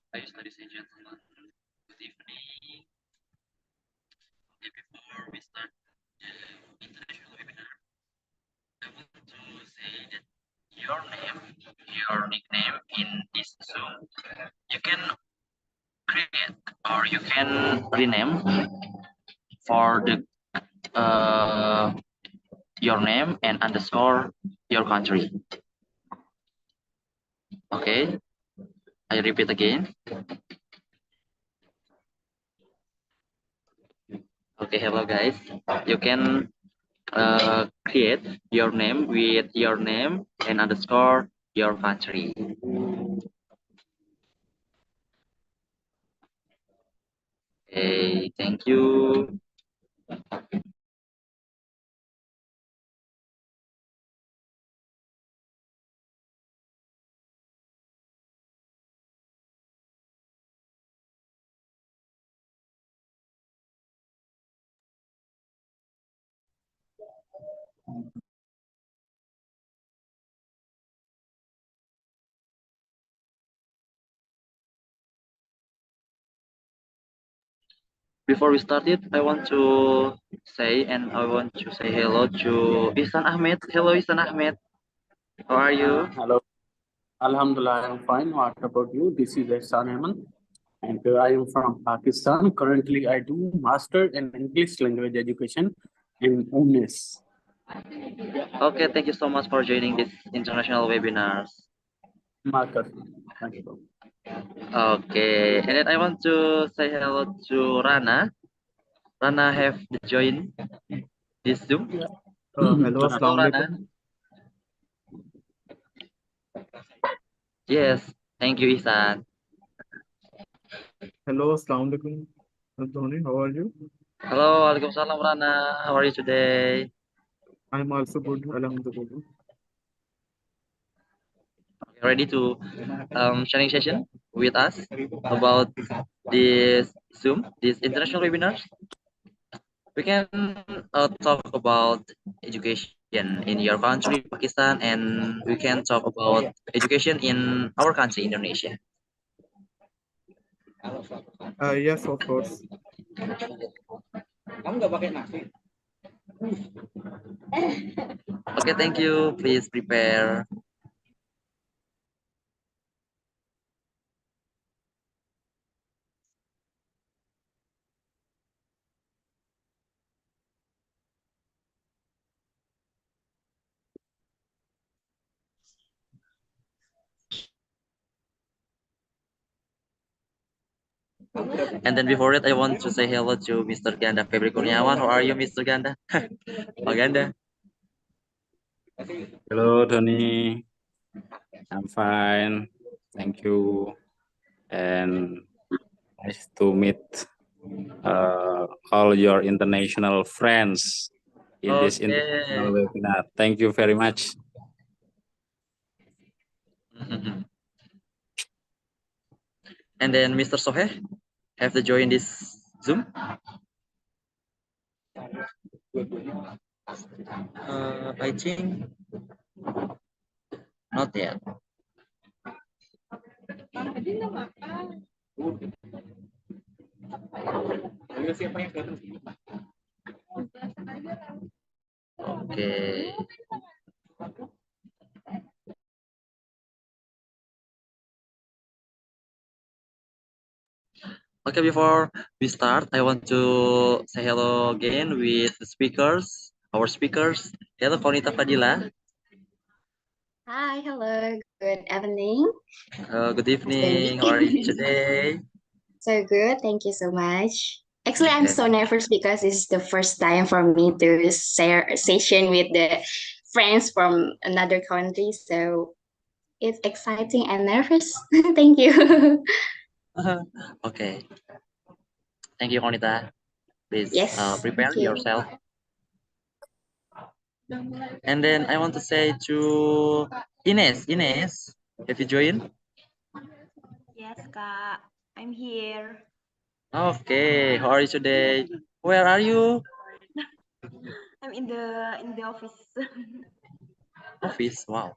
Hi, ladies and gentlemen. Good evening. Before we start the international webinar, I want to say that your name, your nickname in this Zoom, you can create or you can rename for the your name and underscore your country. Okay, I repeat again. Okay, hello guys. You can create your name with your name and underscore your country. Okay, thank you. Before we start it, I want to say hello to Ihsan Ahmed. Hello, Ihsan Ahmed. How are you? Hello. Alhamdulillah, I'm fine. What about you? This is Ehsan Ahmed, and I am from Pakistan. Currently, I do master in English language education in UNES. Okay, thank you so much for joining this international webinars. Marker. Thank you. Okay, and then I want to say hello to Rana. Rana have joined this Zoom. Yeah. Hello, Hello, Rana. Assalamualaikum. Yes, thank you, Ihsan. Hello, Assalamualaikum. Dhoni, how are you? Hello, Waalaikumsalam, Rana. How are you today? I'm also good, Alhamdulillah. Ready to sharing session with us about this Zoom, this international webinars? We can talk about education in your country, Pakistan, and we can talk about education in our country, Indonesia. Yes, of course. Okay, thank you. Please prepare. And then before it, I want to say hello to Mr. Ganda Febri Kurniawan. How are you, Mr. Ganda? Pak Ganda. Hello, Tony. I'm fine. Thank you. And nice to meet all your international friends in this international webinar. Thank you very much. And then Mr. Soheh, have to join this Zoom? I think not yet. Okay. Okay, before we start, I want to say hello again with the speakers, our speakers. Hello, Konita Fadila. Hi, hello, good evening. Good evening. How are you today? So good, thank you so much. Actually, I'm Okay. so nervous because this is the first time for me to share a session with the friends from another country. So it's exciting and nervous. Thank you. Okay. Thank you, Konita. Please Yes, prepare thank you. yourself. And then I want to say to Ines. Ines, have you joined? Yes, Kak. I'm here. Okay. How are you today? Where are you? I'm in the office. Office. Wow.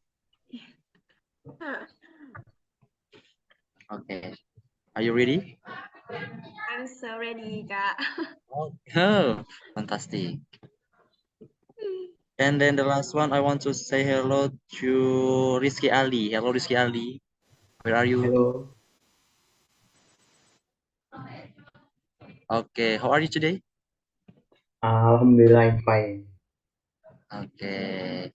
Okay. Are you ready? I'm so ready, Kak. Oh, fantastic. And then the last one, I want to say hello to Rizky Ali. Hello, Rizky Ali. Where are you? Hello, Okay. How are you today? Alhamdulillah I'm fine. Okay.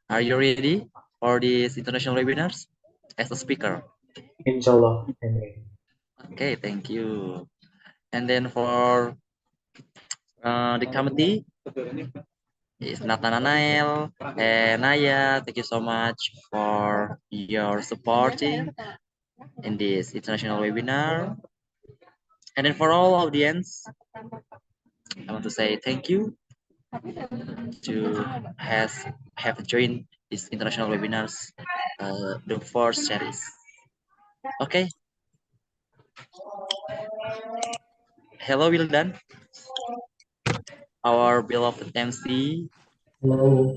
Are you ready for these international webinars as a speaker? Inshallah, I'm ready. Okay, thank you. And then for the committee is Nathanael and Naya. Thank you so much for your supporting in this international webinar. And then for all audience, I want to say thank you to have joined this international webinars, the first series. Okay. Hello, Wildan, our beloved MC. Hello,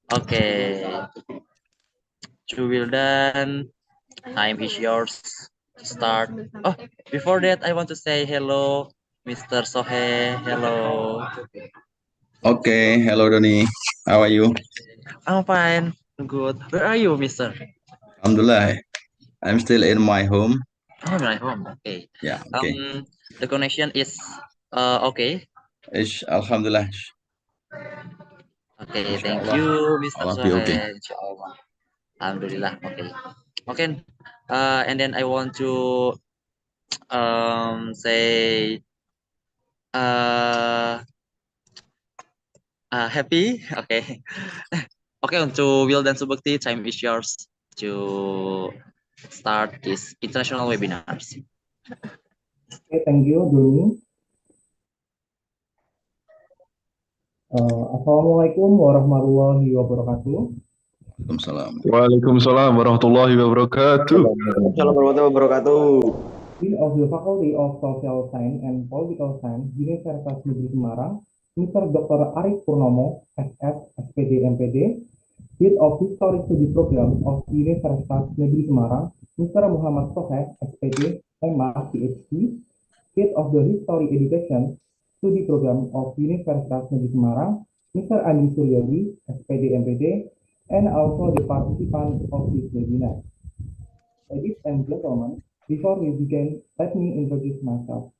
Okay, to Wildan, time is yours to start. Oh, before that, I want to say hello, Mr. Sohe. Hello. Okay, hello Doni. How are you? I'm fine. Good. Where are you, Mister? Alhamdulillah. I'm still in my home. Oh, my home. Okay. Yeah, okay. The connection is okay. Alhamdulillah. Okay, thank Inshallah. you, Mr. Allah be Sohe. okay. Insyaallah. Alhamdulillah. Okay. Okay. And then I want to say uh happy. Okay. Okay, untuk Will dan Subekti, time is yours to start this international webinars. okay, thank you, Doni. Assalamualaikum warahmatullahi wabarakatuh. Waalaikumsalam. Waalaikumsalam warahmatullahi wabarakatuh. Assalamualaikum warahmatullahi wabarakatuh. Dean of the Faculty of Social Science and Political Science, Universitas Negeri Semarang, Mr. Dr. Arif Purnomo, SS, SPD, MPD, Dean of History Study Program of Universitas Negeri Semarang, Mr. Muhammad Soheh, SPD, MA, PhD, Head of the History Education Study Program of Universitas Negeri Semarang, Mr. Andi Suryadi, SPD, MPD, and also the participants of this webinar. Ladies and gentlemen, before we begin, let me introduce myself.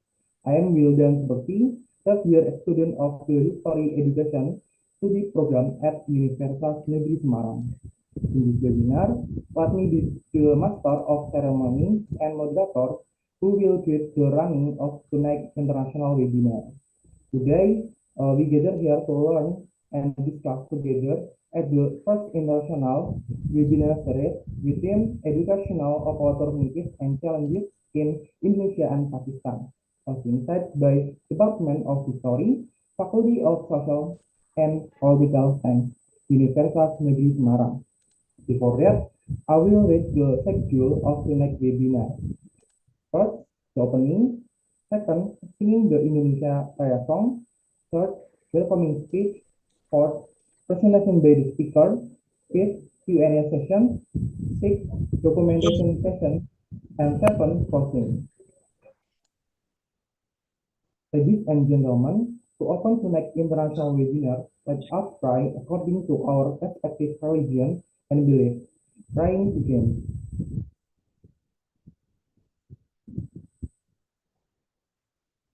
I am Wildan Subekti, third-year student of the History Education Study Program at Universitas Negeri Semarang. In this webinar, let me be the Master of Ceremony and Moderator who will guide the running of tonight's international webinar. Today, we gather here to learn and discuss together at the first international webinar series within Educational Opportunities and Challenges in Indonesia and Pakistan, organized by Department of History, Faculty of Social and Political Science, Universitas Negeri Semarang. Before that, I will read the schedule of the next webinar. First, the opening. Second, singing the Indonesia Raya song. Third, welcoming speech. Fourth, presentation by the speaker. Fifth, Q&A session. Sixth, documentation session. And seventh, closing. Ladies and gentlemen, to open tonight's international webinar, let us pray according to our respective religion and belief. Praying begins.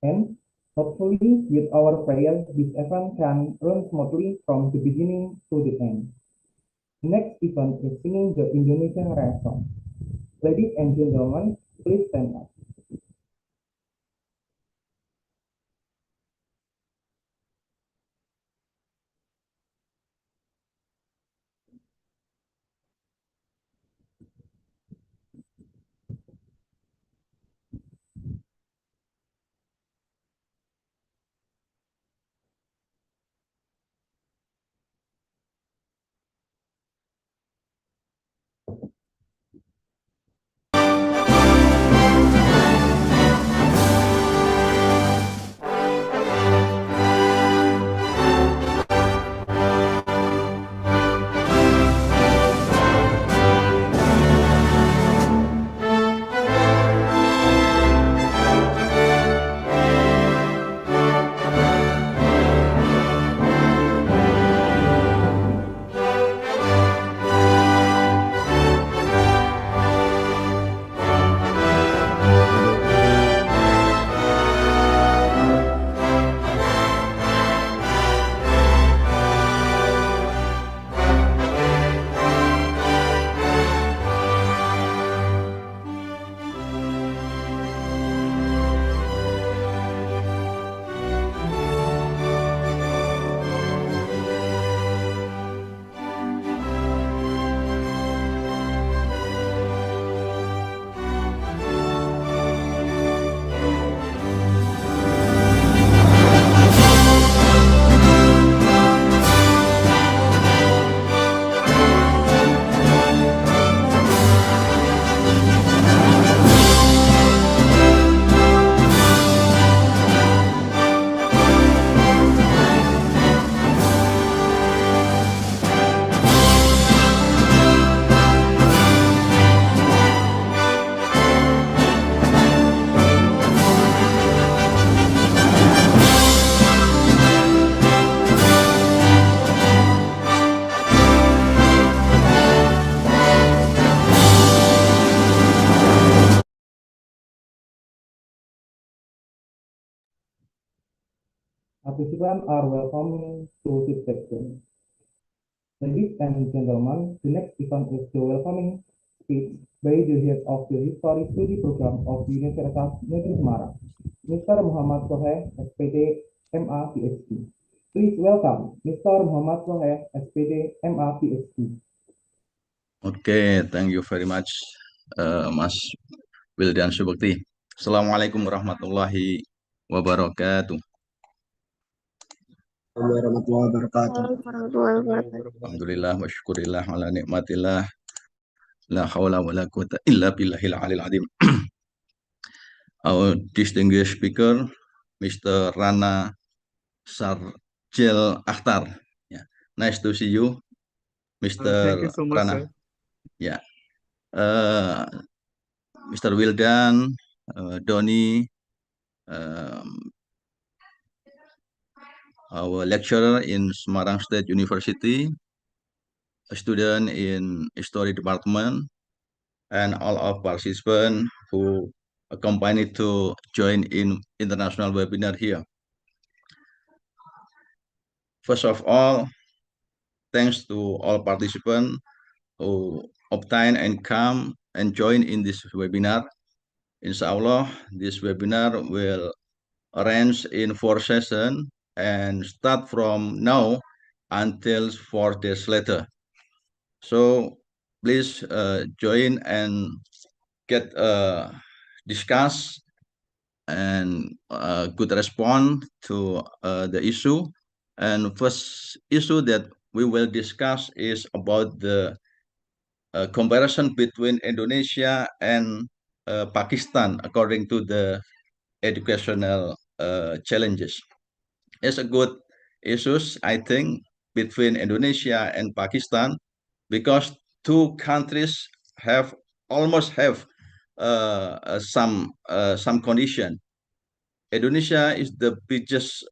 And Hopefully, with our prayer, this event can run smoothly from the beginning to the end. Next event is singing the Indonesian Raya song. Ladies and gentlemen, please stand up. Participants are welcome to this section. Ladies and gentlemen, the next event is the welcoming speech by the head of the History Study Program of Universitas Negeri Semarang, Mr. Muhammad Soheh, SPD, MA, PhD. Please welcome Mr. Muhammad Soheh, SPD, MA, PhD. Okay, thank you very much, Mas Wildan Subakti. Assalamualaikum warahmatullahi wabarakatuh. Warahmatullahi wabarakatuh. Alhamdulillah wa syukurillah ala nikmatillah. La hawla wa la quwata illa billahil alil azim. Our distinguished speaker, Mr. Rana Sarjel Akhtar. Yeah. Nice to see you, Mr. Thank you so much, Rana. sir. Yeah. Mr. Wildan, Doni, our lecturer in Semarang State University, a student in History Department, and all of participants who accompanied to join in international webinar here. First of all, thanks to all participants who obtain and come and join in this webinar. Inshallah, this webinar will arrange in 4 sessions and start from now until 4 days later. So please join and get discuss and good response to the issue. And first issue that we will discuss is about the comparison between Indonesia and Pakistan according to the educational challenges. It's a good issues, I think, between Indonesia and Pakistan, because two countries almost have some condition. Indonesia is the biggest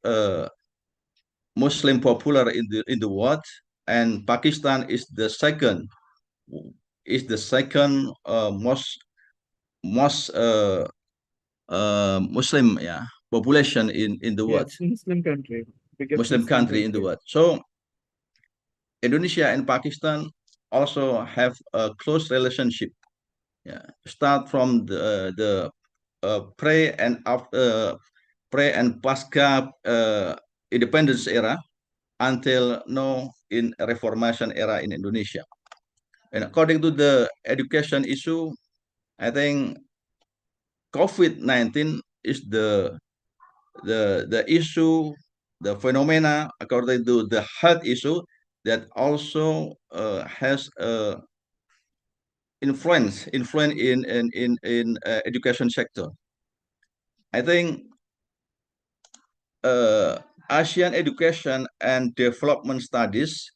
Muslim popular in the world, and Pakistan is the second most Muslim population in the world. Yes, Muslim country. Biggest Muslim country in the world. So Indonesia and Pakistan also have a close relationship. Yeah, start from the pre and after pre and pasca independence era until now in Reformation era in Indonesia. And according to the education issue, I think COVID-19 is the issue, the phenomena according to the health issue that also has influence in education sector. I think ASEAN Education and Development Studies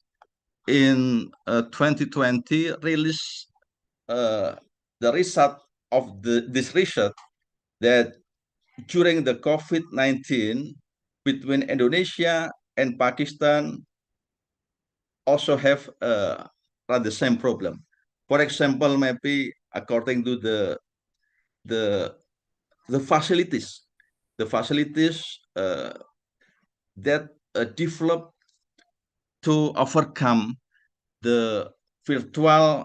in 2020 released the result of this research that during the COVID-19 between Indonesia and Pakistan also have the same problem. For example, maybe according to the facilities that develop to overcome the virtual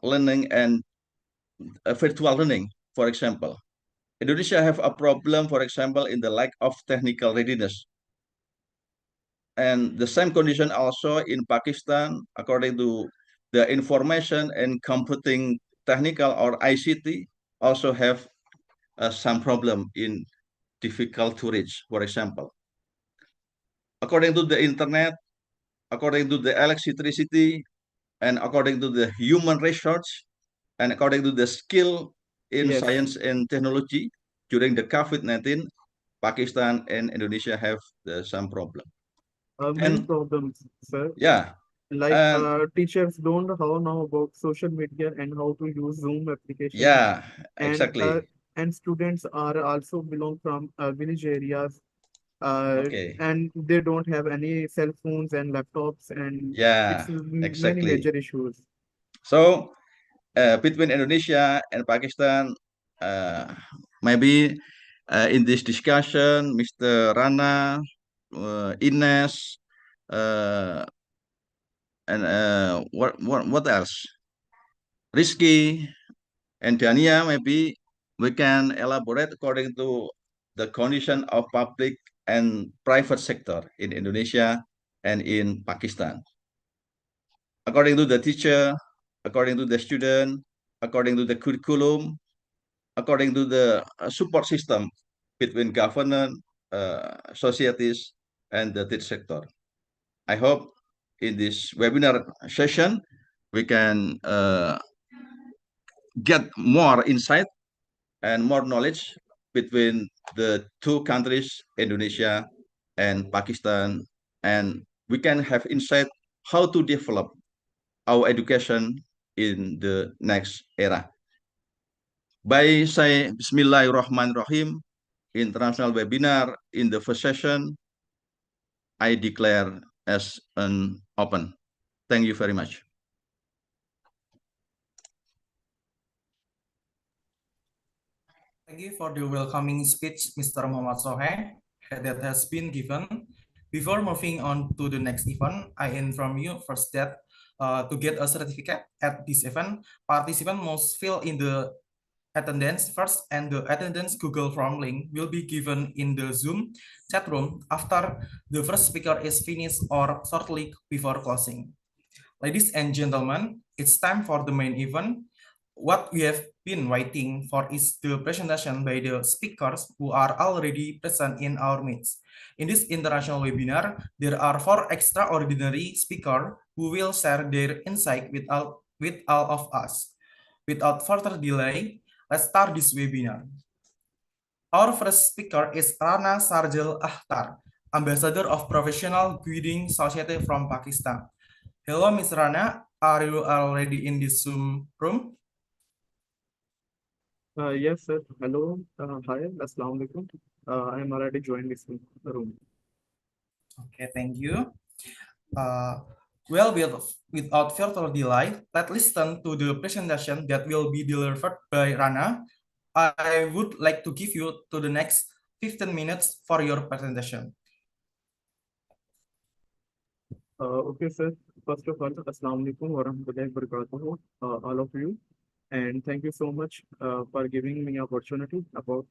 learning and virtual learning. For example, Indonesia have a problem, for example, in the lack of technical readiness. And the same condition also in Pakistan, according to the information and computing technical or ICT, also have some problem in difficult to reach, for example. According to the internet, according to the electricity, and according to the human research, and according to the skill in Yes. science and technology, during the COVID-19, Pakistan and Indonesia have some problem. Many And problems, sir. yeah, Like and teachers don't know about social media and how to use Zoom application. yeah, And exactly. and students are also belong from village areas. Okay. And they don't have any cell phones and laptops, and Yeah, it's many exactly. major issues. So between Indonesia and Pakistan, maybe in this discussion, Mr. Rana, Ines, and what else? Rizky and Dania, maybe we can elaborate according to the condition of public and private sector in Indonesia and in Pakistan. According to the teacher, according to the student, according to the curriculum, according to the support system between government, societies, and the third sector. I hope in this webinar session, we can get more insight and more knowledge between the two countries, Indonesia and Pakistan, and we can have insight how to develop our education in the next era. By say Bismillahirrahmanirrahim, international webinar in the first session, I declare as an open. Thank you very much. Thank you for the welcoming speech, Mr. Muhammad Sohe, that has been given. Before moving on to the next event, I inform you first that to get a certificate at this event, participants must fill in the attendance first, and the attendance Google Form link will be given in the Zoom chat room after the first speaker is finished or shortly before closing. Ladies and gentlemen, it's time for the main event. What we have been waiting for is the presentation by the speakers who are already present in our midst. In this international webinar, there are 4 extraordinary speakers who will share their insight with all of us. Without further delay, let's start this webinar. Our first speaker is Rana Sarjel Akhtar, Ambassador of Professional Guiding Society from Pakistan. Hello, Ms. Rana. Are you already in this Zoom room? Yes, sir. Hello. Hi. Assalamu alaikum. I am already joined this room. Okay, thank you. Well, without further delay, let's listen to the presentation that will be delivered by Rana. I would like to give you to the next 15 minutes for your presentation. Okay, sir. First of all, Assalamu alaikum wa rahmatullahi wa barakatuh, all of you. And thank you so much for giving me opportunity about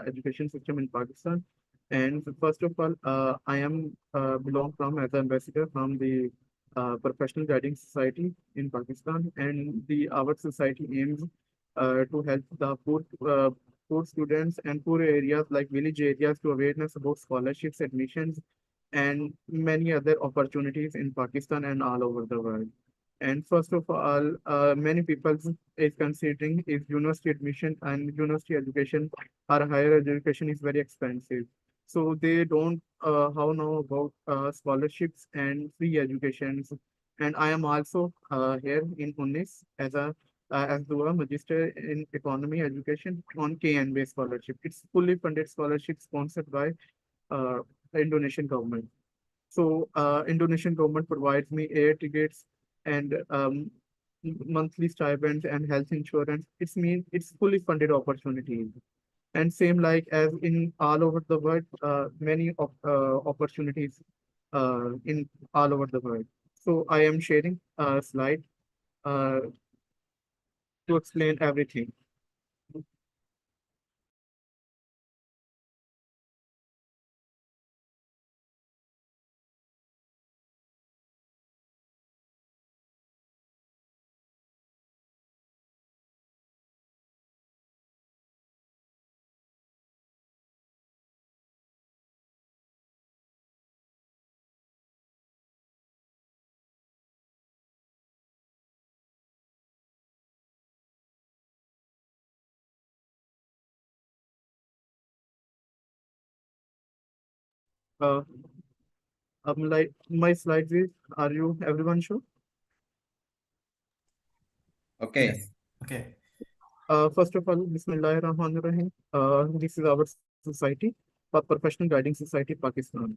education system in Pakistan. And first of all, I am belong from as ambassador from the Professional Guiding Society in Pakistan, and our society aims to help the poor students and poor areas like village areas to awareness about scholarships, admissions, and many other opportunities in Pakistan and all over the world. And first of all, many people is considering if university admission and university education or higher education is very expensive. So they don't how know about scholarships and free educations. And I am also here in UNIS as Dua Magister in Economy Education on KNB scholarship. It's fully funded scholarship sponsored by the Indonesian government. So Indonesian government provides me air tickets and monthly stipends and health insurance. It's fully funded opportunity. And same like as in all over the world, many opportunities in all over the world. So I am sharing a slide to explain everything. Like my slides is, are you everyone sure? Okay. Yes. Okay. First of all, Bismillahirrahmanirrahim. This is our society, Professional Guiding Society, Pakistan.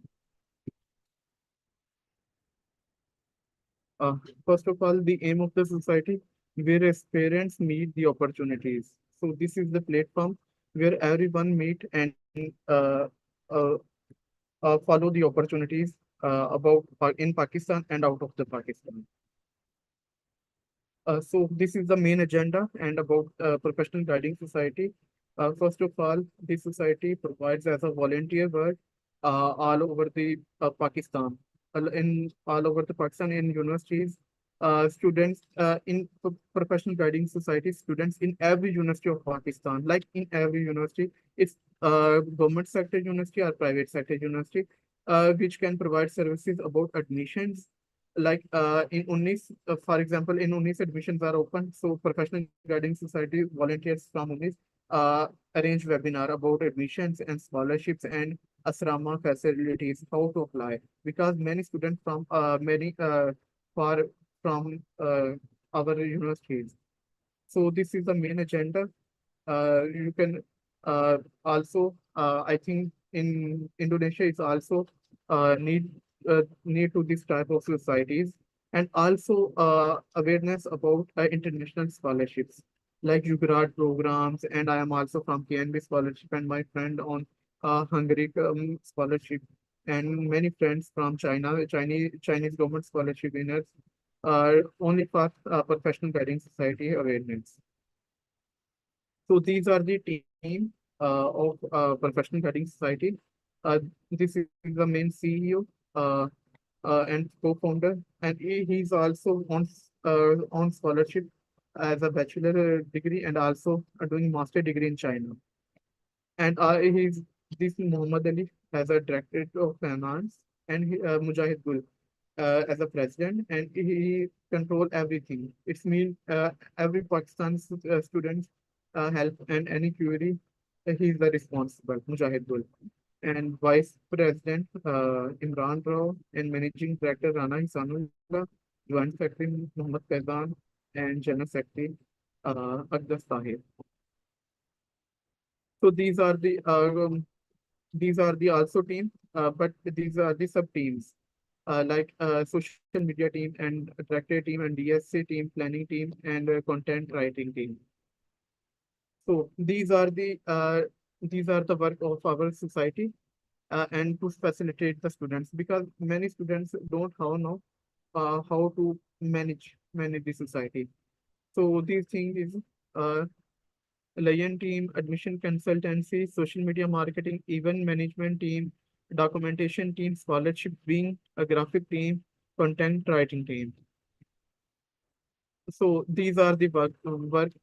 First of all, the aim of the society where aspirants meet the opportunities. So this is the platform where everyone meet and uh, follow the opportunities about in Pakistan and out of the Pakistan. So this is the main agenda and about Professional Guiding Society. First of all, this society provides as a volunteer work all over the Pakistan. In all over the Pakistan in universities, students in Professional Guiding Society, students in every university of Pakistan, like in every university, it's government sector university or private sector university, which can provide services about admissions, like in UNIS, for example, in UNIS admissions are open. So Professional Guiding Society volunteers from UNIS arrange webinar about admissions and scholarships and asrama facilities, how to apply. Because many students from many far from our universities. So this is the main agenda. You can also, I think in Indonesia, it's also need to this type of societies, and also awareness about international scholarships like Jugaad programs. And I am also from KNB scholarship, and my friend on Hungary scholarship, and many friends from Chinese government scholarship winners only for Professional Guiding Society awareness. So these are the team of Professional Guiding Society. This is the main CEO and co-founder, and he's also on scholarship as a bachelor degree and also doing master degree in China. And he's this Muhammad Ali as a director of finance, and Mujahid Gul as a president, and he control everything. It's mean every Pakistan student help and any query, he's the responsible, Mujahid Gul. And Vice President Imran Rao, and Managing Director Rana Ihsanullah, Joint Secretary Muhammad Faizan, and General Secretary Aqdas Tahir. So these are the also team, but these are the sub teams. Like social media team and director team and DSC team, planning team, and content writing team. So these are the these are the work of our society and to facilitate the students, because many students don't know how to manage the society. So these things is liaison team, admission consultancy, social media marketing, event management team, documentation team, scholarship wing, a graphic team, content writing team. So these are the work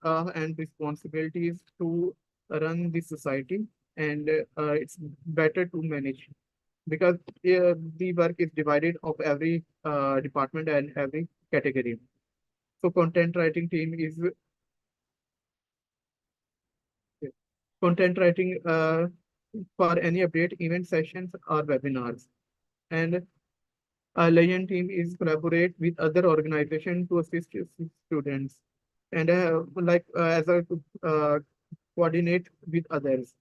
and responsibilities to run the society, and it's better to manage, because the work is divided of every department and every category. So content writing for any update, event sessions or webinars. And a liaison team is collaborate with other organizations to assist students, and as a coordinate with others.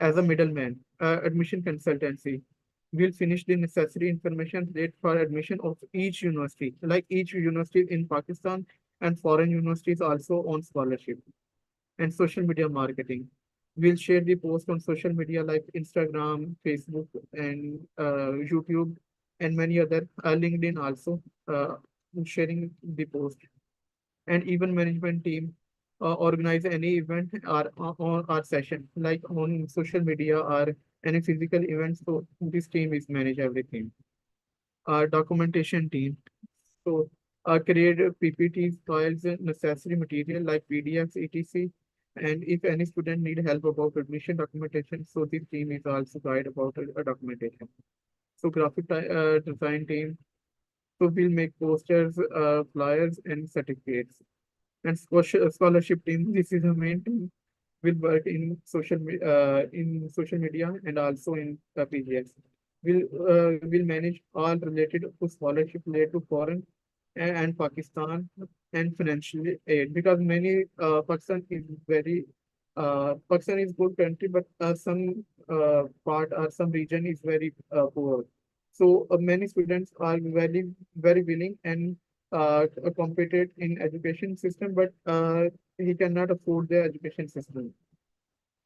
As a middleman, admission consultancy will finish the necessary information needed for admission of each university. Like each university in Pakistan and foreign universities also on scholarship. And social media marketing. We'll share the post on social media like Instagram, Facebook, and YouTube, and many other, LinkedIn also, sharing the post. And even management team organize any event or session like on social media or any physical events. So this team is manage everything. Documentation team. So create PPTs, files, and necessary material like PDFs, etc. And if any student need help about admission documentation, so this team is also guide about documentation. So graphic design team. So we'll make posters, flyers, and certificates. And scholarship team. This is the main team. Will work in social media and also in PGX. Will manage all related to scholarship related to foreign and Pakistan and financial aid, because many Pakistan is good country, but some part or some region is very poor. So many students are very willing and competent in education system, but he cannot afford the education system.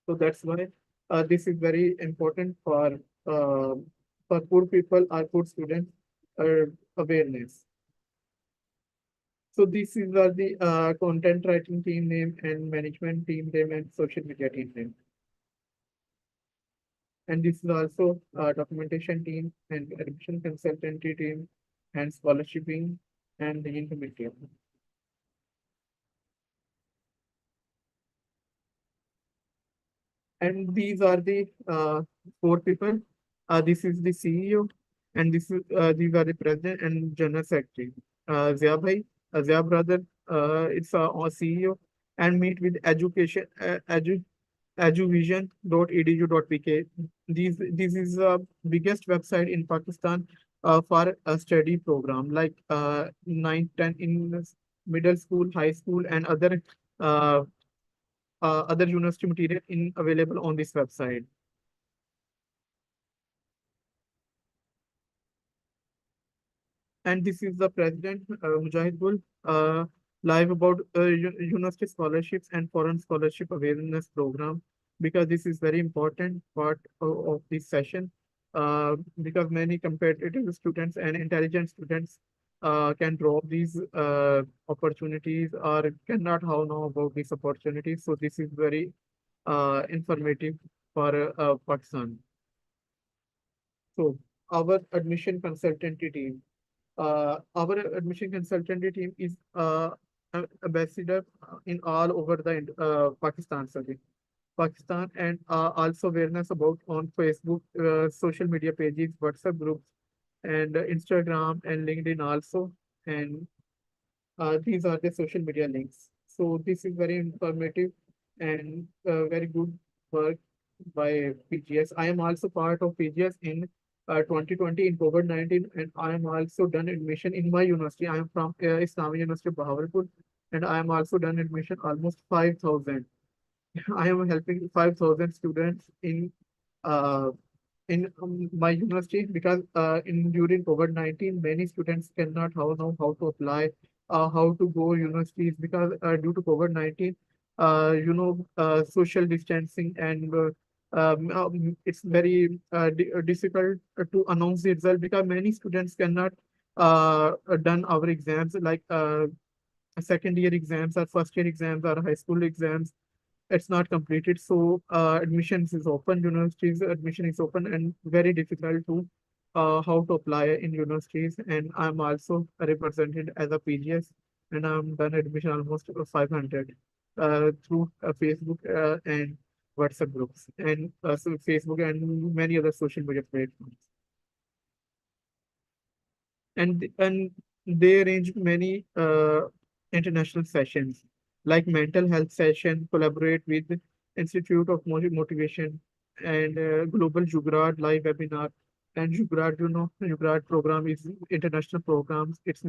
So that's why this is very important for poor people or poor students awareness. So these are the content writing team name and management team name and social media team name. And this is also documentation team and admission consultancy team and scholarshiping and the committee. And these are the four people. This is the CEO, and these are the president and general secretary. Zia Bhai, Zia brother, it's our CEO, and meet with education eduvision.edu.pk. This is the biggest website in Pakistan for a study program like 9, 10 in middle school, high school, and other university material available on this website. And this is the president, Mujahid Gul, live about university scholarships and foreign scholarship awareness program, because this is very important part of this session, because many competitive students and intelligent students can drop these opportunities or cannot know about these opportunities. So this is very informative for Pakistan. So our admission consultancy team. Our admission consultancy team is ambassador in all over the Pakistan, and also awareness about on Facebook, social media pages, WhatsApp groups, and Instagram and LinkedIn also. And these are the social media links. So this is very informative and very good work by PGS. I am also part of PGS in 2020 in COVID-19, and I am also done admission in my university. I am from Islamic University of Bahawalpur, and I am also done admission almost 5,000. I am helping 5,000 students in my university, because during COVID-19, many students cannot know how to apply, how to go universities, because due to COVID-19, social distancing, and it's very difficult to announce the result because many students cannot done our exams like second year exams or first year exams or high school exams. It's not completed, so admissions is open, universities admission is open, and very difficult to how to apply in universities. And I'm also represented as a PGS, and I'm done admission almost 500 through Facebook and WhatsApp groups, and so Facebook and many other social media platforms. And they arrange many international sessions like mental health session, collaborate with Institute of Motivation and Global Jugaad live webinar. And Jugaad, Jugaad program is international programs. It's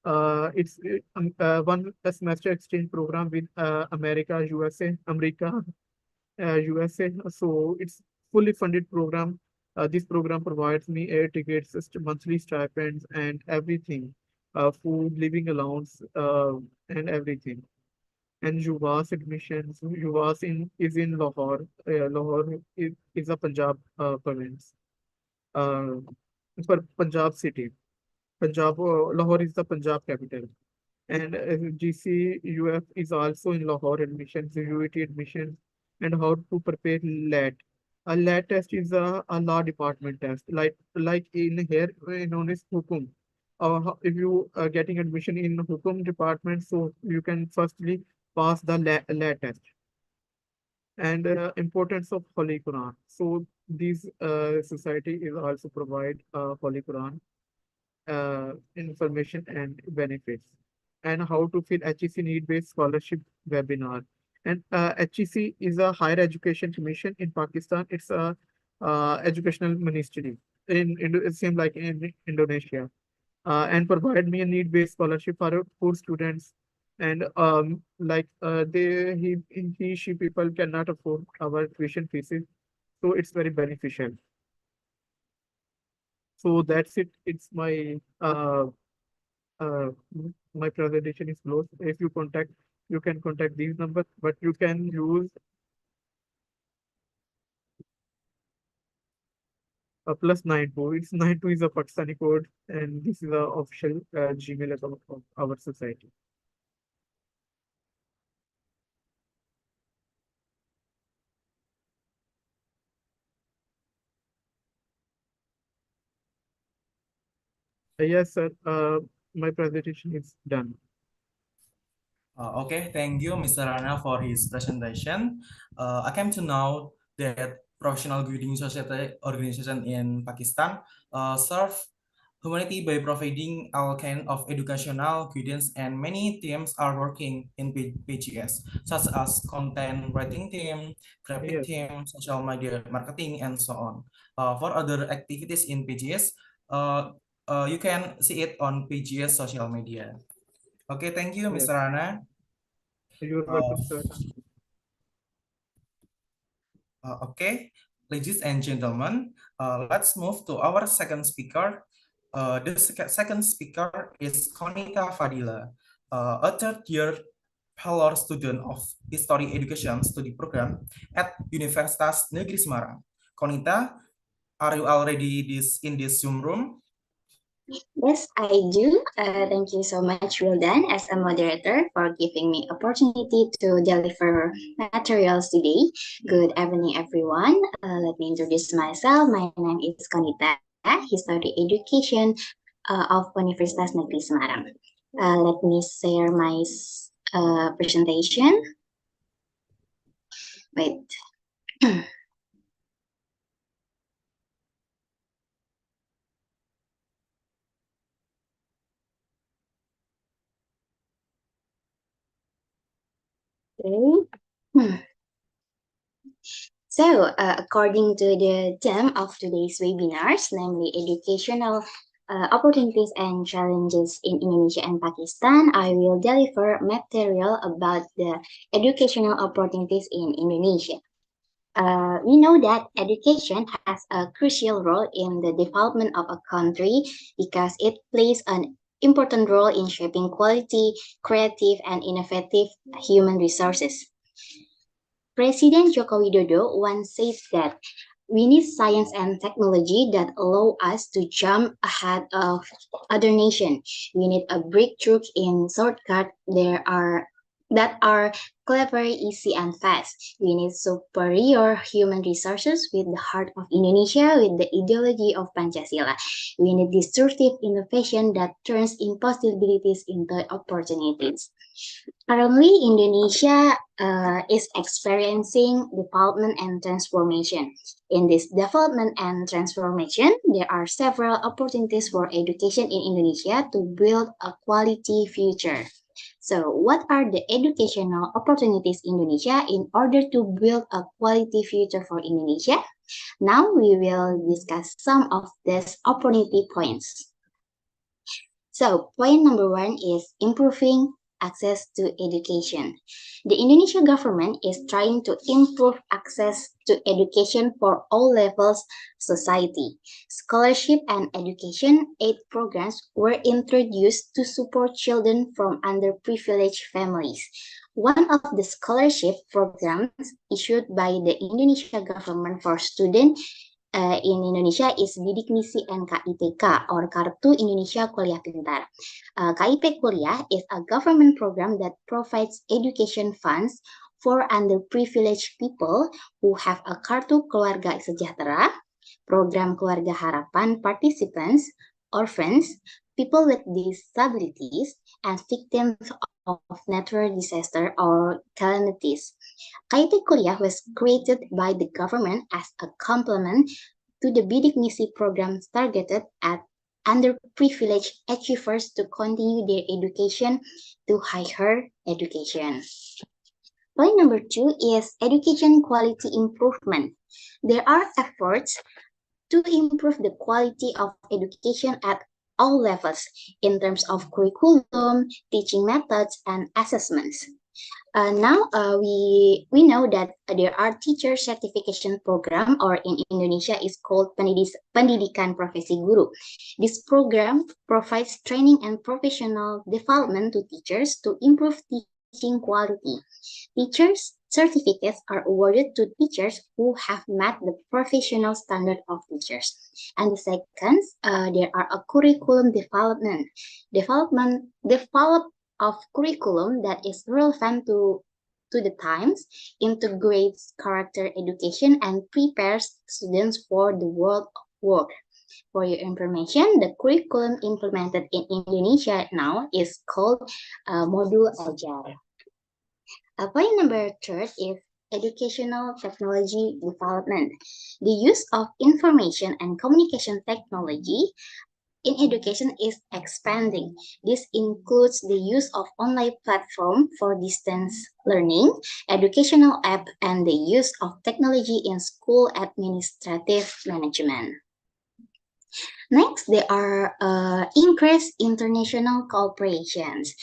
one semester exchange program with America, USA. So it's fully funded program. This program provides me air tickets, monthly stipends, and everything, food, living allowance, and everything. And Juva's admissions, is in Lahore. Lahore is a Punjab province. For Punjab city. Lahore is the Punjab capital. And GCUF is also in Lahore admissions, UET admissions, and how to prepare LAT. A LAT test is a law department test, like in here known as Hukum. If you are getting admission in Hukum department, so you can firstly pass the LAT test. And importance of Holy Quran. So these society is also provide Holy Quran information and benefits, and how to fill HEC need-based scholarship webinar. And HEC is a higher education commission in Pakistan. It's a educational ministry it seems like in Indonesia, and provide me a need-based scholarship for poor students. And she people cannot afford our tuition fees, so it's very beneficial. So that's it. It's my my presentation is closed. If you can contact these numbers, but you can use a +92. It's 92 is a Pakistani code, and this is the official Gmail account of our society. Yes, sir. My presentation is done. Okay, thank you, Mr. Rana, for his presentation. I came to know that Professional Guiding Society organization in Pakistan serve humanity by providing all kind of educational guidance, and many teams are working in PGS, such as content writing team, graphic team, social media marketing, and so on. For other activities in PGS, you can see it on PGS social media. Okay, thank you, Mr. Rana. You're welcome, sir. Okay, ladies and gentlemen, let's move to our second speaker. The second speaker is Konita Fadila, a third-year fellow student of History Education Study Program at Universitas Negeri Semarang. Konita, are you already in this Zoom room? Yes, I do. Thank you so much, Wildan, as a moderator, for giving me opportunity to deliver materials today. Good evening, everyone. Let me introduce myself. My name is Konita, History Education of Universitas Negeri Semarang. Let me share my presentation. Wait. So, according to the theme of today's webinars, namely educational opportunities and challenges in Indonesia and Pakistan, I will deliver material about the educational opportunities in Indonesia. We know that education has a crucial role in the development of a country because it plays an important role in shaping quality, creative, and innovative human resources. President Joko Widodo once said that we need science and technology that allow us to jump ahead of other nations. We need a breakthrough in shortcut that are clever, easy, and fast. We need superior human resources with the heart of Indonesia, with the ideology of Pancasila. We need disruptive innovation that turns impossibilities into opportunities. Currently, Indonesia is experiencing development and transformation. In this development and transformation, there are several opportunities for education in Indonesia to build a quality future. So, what are the educational opportunities in Indonesia in order to build a quality future for Indonesia? Now, we will discuss some of these opportunity points. So, point number one is improving access to education. The Indonesian government is trying to improve access to education for all levels society. Scholarship and education aid programs were introduced to support children from underprivileged families. One of the scholarship programs issued by the Indonesian government for students in Indonesia is Bidik Misi and KIPK or Kartu Indonesia Kuliah Pintar. KIP Kuliah is a government program that provides education funds for underprivileged people who have a Kartu Keluarga Sejahtera, program Keluarga Harapan participants, orphans, people with disabilities, and victims of natural disaster or calamities. KIP Kuliah was created by the government as a complement to the Bidik Misi programs targeted at underprivileged achievers to continue their education to higher education. Point number two is education quality improvement. There are efforts to improve the quality of education at all levels in terms of curriculum, teaching methods, and assessments. Now we know that there are teacher certification program, or in Indonesia is called Pendidikan Profesi Guru. This program provides training and professional development to teachers to improve teaching quality. Teachers certificates are awarded to teachers who have met the professional standard of teachers. And the second, there are a curriculum development of curriculum that is relevant to the times, integrates character education, and prepares students for the world of work. For your information, the curriculum implemented in Indonesia now is called Modul Ajar. Point number third is educational technology development. The use of information and communication technology in education is expanding. This includes the use of online platform for distance learning, educational app, and the use of technology in school administrative management. Next, there are increased international cooperations.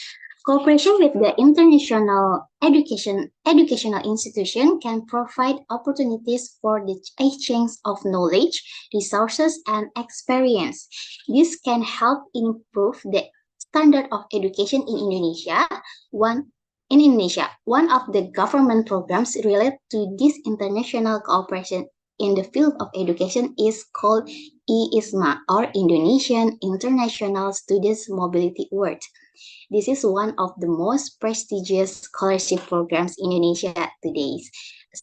Cooperation with the international educational institution can provide opportunities for the exchange of knowledge, resources, and experience. This can help improve the standard of education in Indonesia. One of the government programs related to this international cooperation in the field of education is called IISMA, or Indonesian International Students Mobility Award. This is one of the most prestigious scholarship programs in Indonesia today.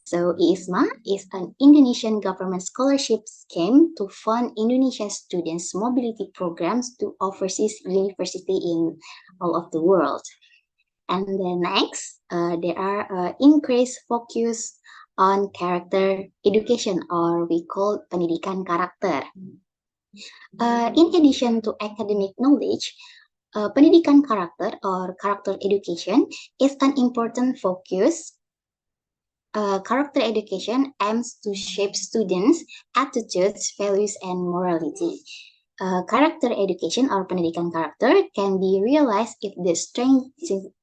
So IISMA is an Indonesian government scholarship scheme to fund Indonesian students' mobility programs to overseas university in all of the world. And then next, there are increased focus on character education, or we call pendidikan karakter. In addition to academic knowledge, pendidikan karakter or character education is an important focus. Character education aims to shape students' attitudes, values, and morality. Character education or pendidikan karakter can be realized if the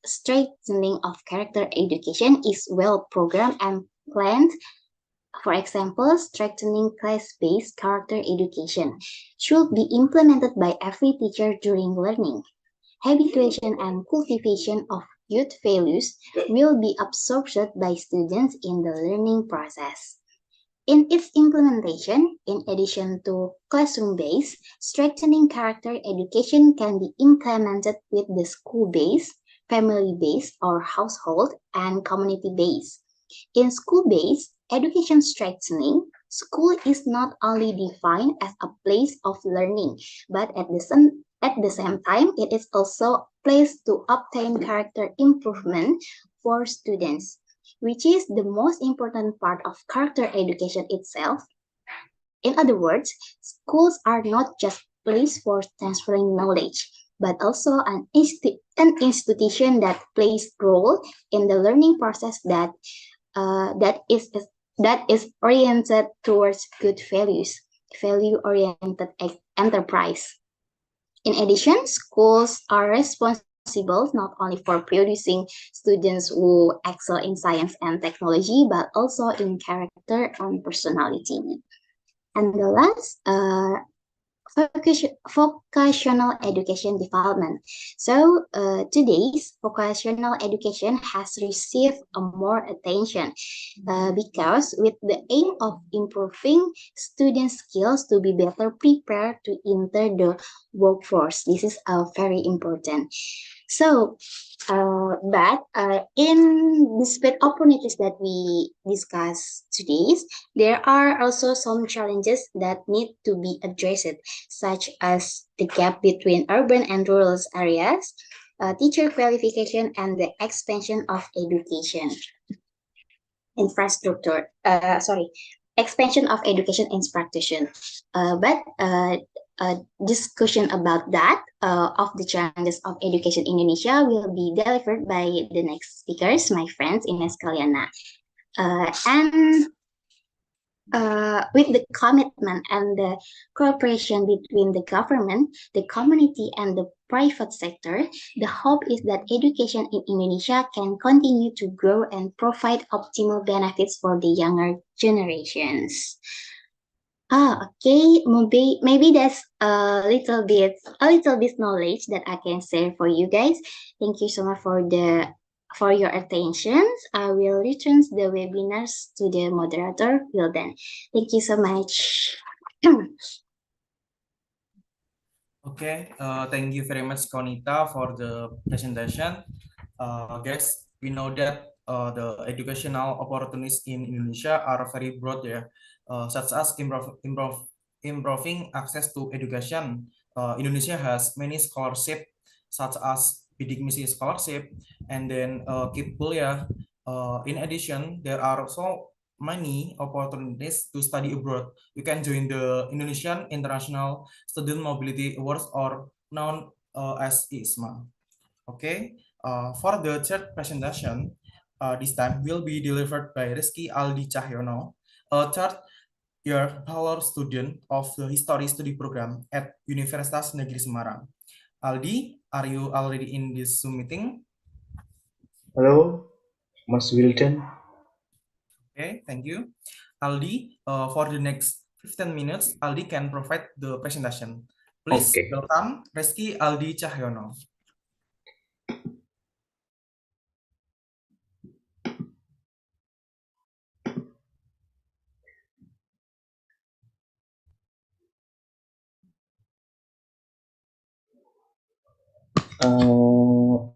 strengthening of character education is well programmed and planned. For example, strengthening class-based character education should be implemented by every teacher during learning. Habituation and cultivation of good values will be absorbed by students in the learning process. In its implementation, in addition to classroom-based, strengthening character education can be implemented with the school-based, family-based, or household and community-based. In school-based education strengthening, school is not only defined as a place of learning, but at the same time, it is also a place to obtain character improvement for students, which is the most important part of character education itself. In other words, schools are not just places for transferring knowledge, but also an institution that plays role in the learning process that is oriented towards good values, value-oriented enterprise. In addition, schools are responsible not only for producing students who excel in science and technology, but also in character and personality. And the last, vocational education development. So today's vocational education has received more attention because with the aim of improving student skills to be better prepared to enter the workforce. This is very important. So, but in despite opportunities that we discuss today, there are also some challenges that need to be addressed, such as the gap between urban and rural areas, teacher qualification, and the expansion of education infrastructure. Expansion of education infrastructure. But discussion about that of the challenges of education in Indonesia will be delivered by the next speakers, my friends Ines Kaliana. And with the commitment and the cooperation between the government, the community, and the private sector, the hope is that education in Indonesia can continue to grow and provide optimal benefits for the younger generations. Okay, maybe that's a little bit knowledge that I can share for you guys. Thank you so much for your attention. I will return the webinars to the moderator, Wildan. Thank you so much. Okay, thank you very much, Konita, for the presentation. Guys, we know that the educational opportunities in Indonesia are very broad, such as improving access to education. Indonesia has many scholarships, such as Bidik Misi scholarship, and then KIP Kuliah. In addition, there are so many opportunities to study abroad. You can join the Indonesian International Student Mobility Awards, or known as ISMA. Okay, for the third presentation, this time will be delivered by Rizky Aldi Cahyono, a third-year bachelor student of the History Study Program at Universitas Negeri Semarang. Aldi, are you already in this Zoom meeting? Hello, Mas Wildan. Okay, thank you. Aldi, for the next 15 minutes, Aldi can provide the presentation. Please welcome Rizky Aldi Cahyono.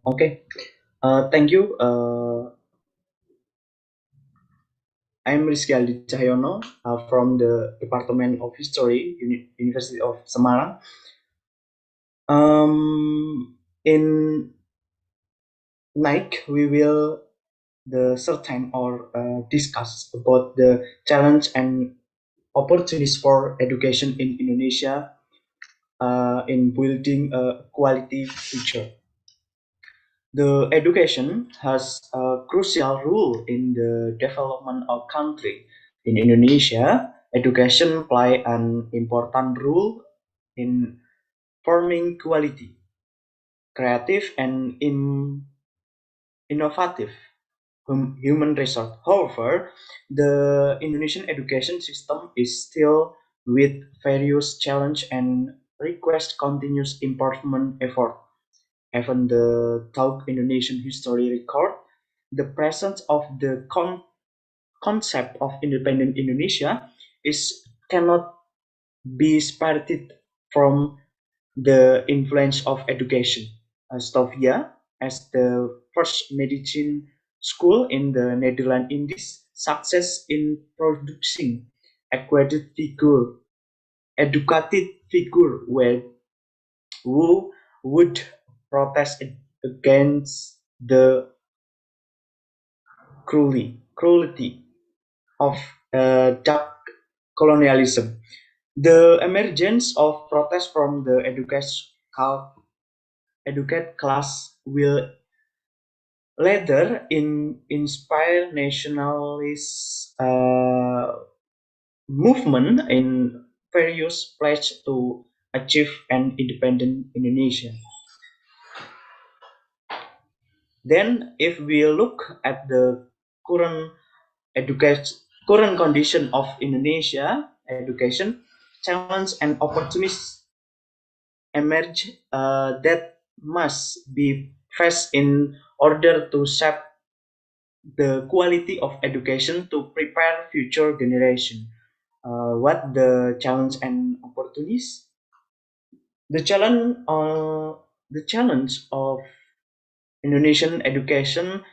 Okay. Thank you. I'm Rizky Aldi Cahyono from the Department of History, University of Semarang. In we will certain or discuss about the challenge and opportunities for education in Indonesia in building a quality future. The education has a crucial role in the development of country. In Indonesia, education play an important role in forming quality, creative, and innovative human resource. However, the Indonesian education system is still with various challenges and request continuous improvement effort. even the Talk Indonesian History record, the presence of the concept of independent Indonesia cannot be separated from the influence of education. Stovia, as the first medicine school in the Netherlands Indies, success in producing educated figure who would protest against the cruelty of Dutch colonialism. The emergence of protest from the educated class will later inspire nationalist movement in various places to achieve an independent Indonesia. Then, if we look at the current condition of Indonesia education, challenges and opportunities emerge that must be faced in order to shape the quality of education to prepare future generation. What the challenge and opportunities? The challenge of Indonesian education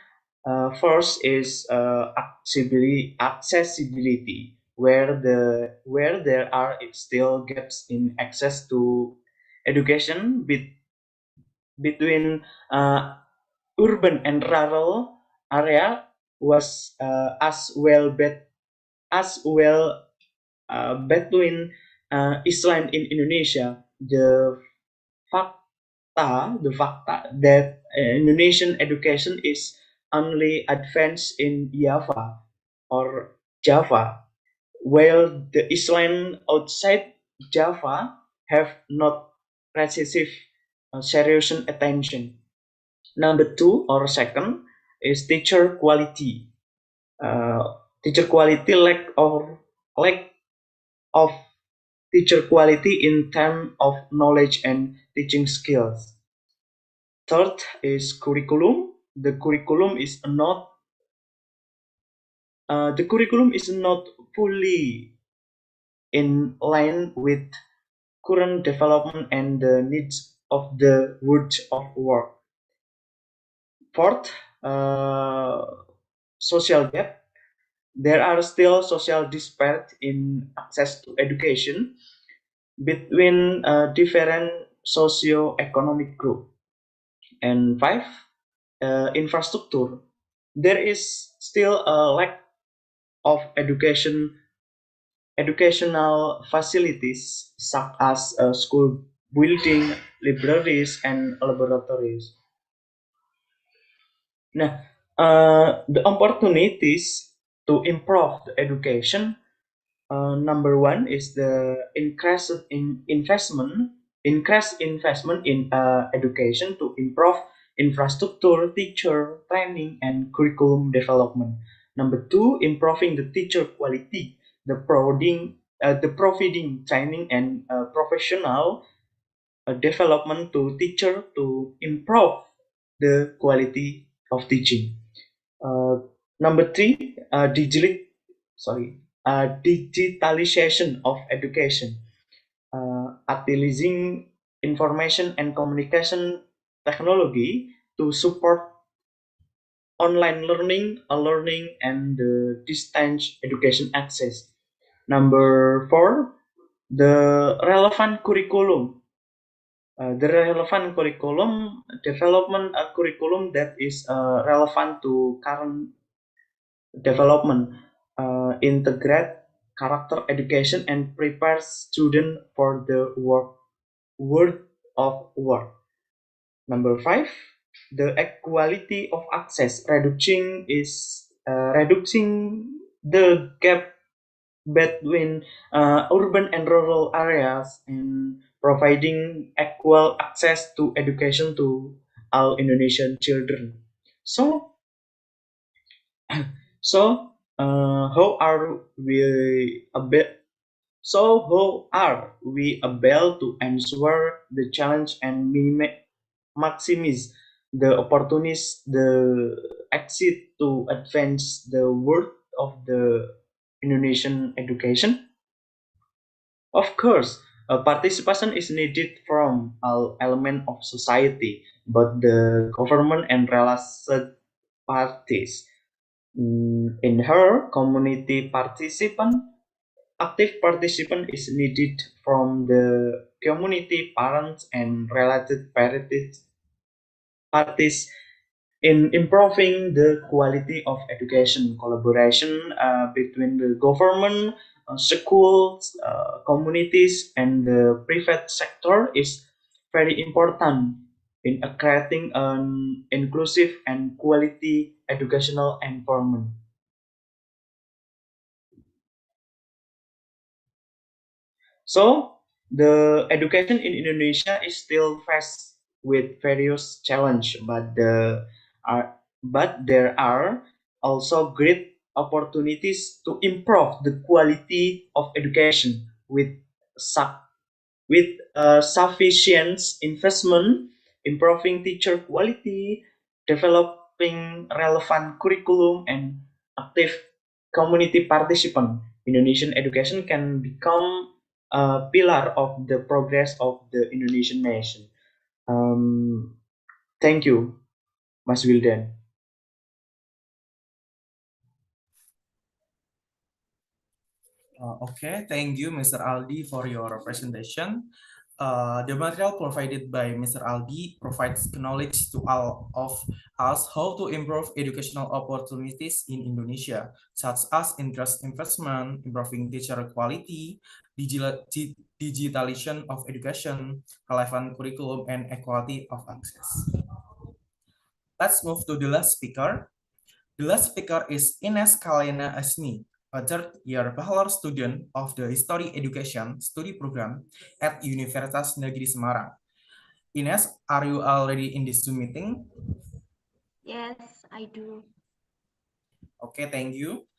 first is accessibility, where there are still gaps in access to education between urban and rural area was as well between Islam in Indonesia. The facta that Indonesian education is only advanced in Java or Java, while the Islam outside Java have not received serious attention. Number two or second is teacher quality. Teacher quality lack of teacher quality in terms of knowledge and teaching skills. Third is curriculum. The curriculum is not fully in line with current development and the needs of the world of work. Fourth, social gap. There are still social disparities in access to education between different socio-economic groups. And five, infrastructure. There is still a lack of educational facilities such as school building, libraries, and laboratories. Nah, the opportunities to improve the education. Number one is the increased investment in education to improve infrastructure, teacher training, and curriculum development. Number two, improving the teacher quality, the providing training and professional development to teacher to improve the quality of teaching. Number three, digitalization of education, utilizing information and communication technology to support online learning, and distance education access. Number four, the relevant curriculum. Development a curriculum that is relevant to current development, integrate character education and prepare students for the world of work. Number five, the equality of access, reducing the gap between urban and rural areas and providing equal access to education to all Indonesian children. So, how are we able to ensure the challenge and maximize the opportunities, the exit to advance the worth of the Indonesian education. Of course, participation is needed from all elements of society, but the government and related parties. In her community active participation is needed from the community, parents, and related parties in improving the quality of education. Collaboration between the government, schools, communities, and the private sector is very important in creating an inclusive and quality educational environment. So the education in Indonesia is still faced with various challenges, but there are also great opportunities to improve the quality of education with sufficient investment, improving teacher quality, developing relevant curriculum, and active community participation. Indonesian education can become a pillar of the progress of the Indonesian nation. Thank you, Mas Wildan. Okay, thank you, Mr. Aldi, for your presentation. The material provided by Mr. Aldi provides knowledge to all of us how to improve educational opportunities in Indonesia, such as interest investment, improving teacher quality, digitalization of education, relevant curriculum, and equality of access. Let's move to the last speaker. The last speaker is Ines Kalyana Asmi, a third-year bachelor student of the History Education Study Program at Universitas Negeri Semarang. Ines, are you already in this Zoom meeting? Yes, I do. Okay, thank you.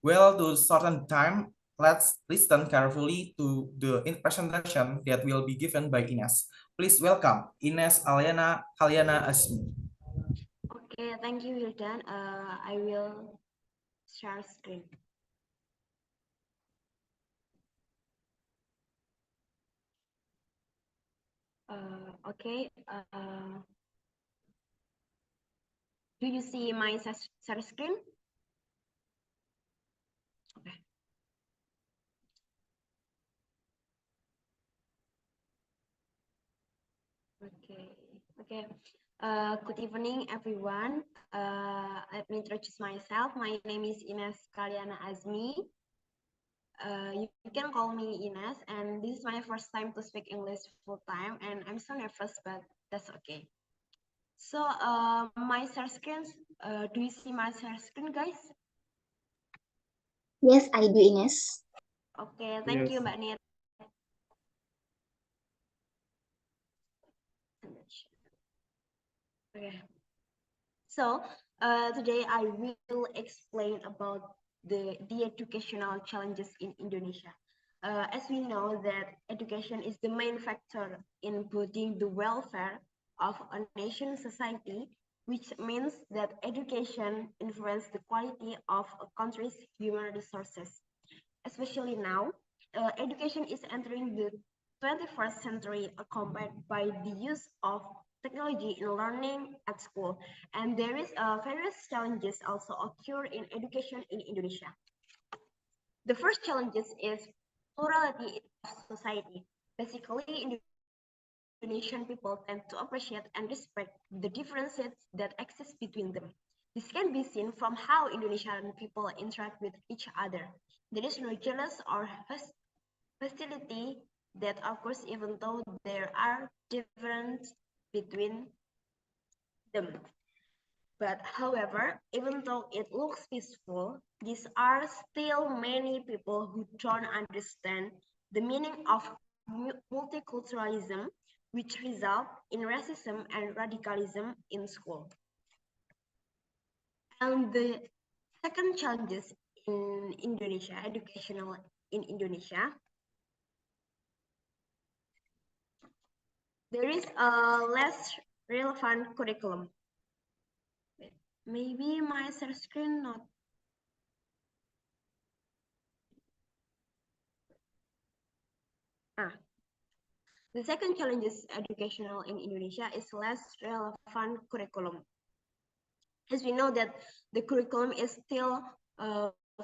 Well, to shorten time, let's listen carefully to the presentation that will be given by Ines. Please welcome Ines Kalyana Asmi. Okay, thank you, Wildan. I will share screen. Okay. Do you see my share screen? Okay. Okay. Good evening, everyone. Let me introduce myself. My name is Ines Kalyana Asmi. You can call me Ines, and this is my first time to speak English full time, and I'm so nervous, but that's okay. So, my share screen, do you see my share screen, guys? Yes, I do, Ines. Okay, thank you, Mbak Nit. Okay. So, today I will explain about the educational challenges in Indonesia. As we know that education is the main factor in building the welfare of a nation society, which means that education influences the quality of a country's human resources. Especially now, education is entering the 21st century accompanied by the use of technology in learning at school. And there is various challenges also occur in education in Indonesia. The first challenges is plurality of society. Basically, Indonesian people tend to appreciate and respect the differences that exist between them. This can be seen from how Indonesian people interact with each other. There is no jealous or hostility that occurs even though there are differences between them. But however, even though it looks peaceful, these are still many people who don't understand the meaning of multiculturalism, which result in racism and radicalism in school. And the second challenges in Indonesia, educational in Indonesia, there is less relevant curriculum. Wait, maybe my share screen not. The second challenge is educational in Indonesia is less relevant curriculum. As we know that the curriculum is still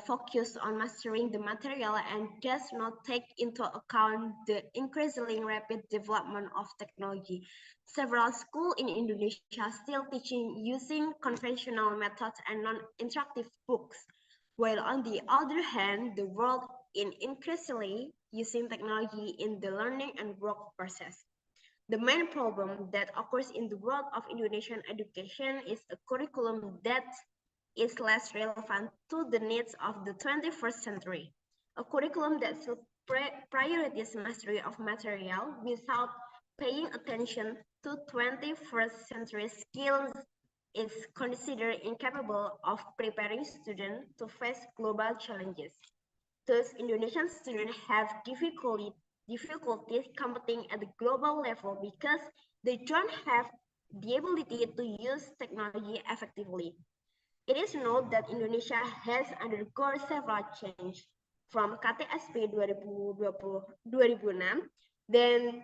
focused on mastering the material and does not take into account the increasingly rapid development of technology. Several schools in Indonesia still teaching using conventional methods and non-interactive books, while on the other hand, the world is increasingly using technology in the learning and work process. The main problem that occurs in the world of Indonesian education is a curriculum that is less relevant to the needs of the 21st century. A curriculum that should prioritize mastery of material without paying attention to 21st century skills is considered incapable of preparing students to face global challenges. Thus, Indonesian students have difficulties competing at the global level because they don't have the ability to use technology effectively. It is noted that Indonesia has undergone several changes from KTSP 2006, then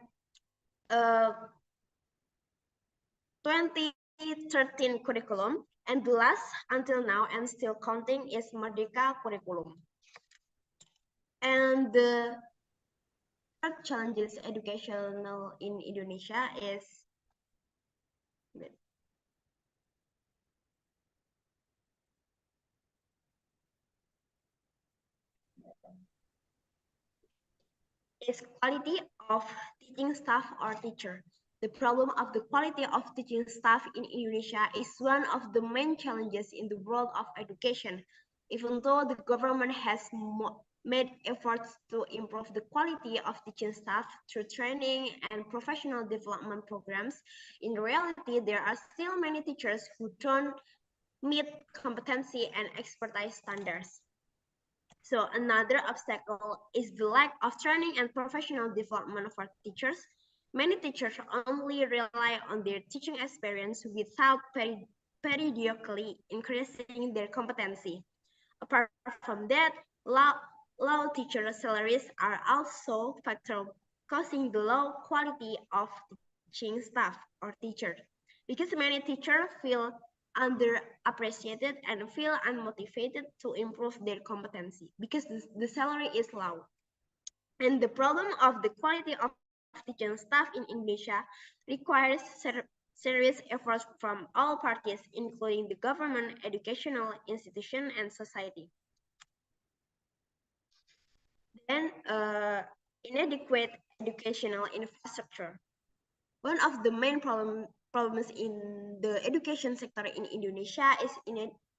2013 curriculum, and the last until now and still counting is Merdeka curriculum. And the third challenges educational in Indonesia is quality of teaching staff or teacher. The problem of the quality of teaching staff in Indonesia is one of the main challenges in the world of education. Even though the government has made efforts to improve the quality of teaching staff through training and professional development programs, in reality, there are still many teachers who don't meet competency and expertise standards. So another obstacle is the lack of training and professional development for teachers. Many teachers only rely on their teaching experience without periodically increasing their competency. Apart from that, low teacher salaries are also a factor causing the low quality of teaching staff or teachers, because many teachers feel underappreciated and feel unmotivated to improve their competency because the salary is low. And the problem of the quality of teaching staff in Indonesia requires serious efforts from all parties, including the government, educational institution, and society. Then, inadequate educational infrastructure. One of the main problems in the education sector in Indonesia is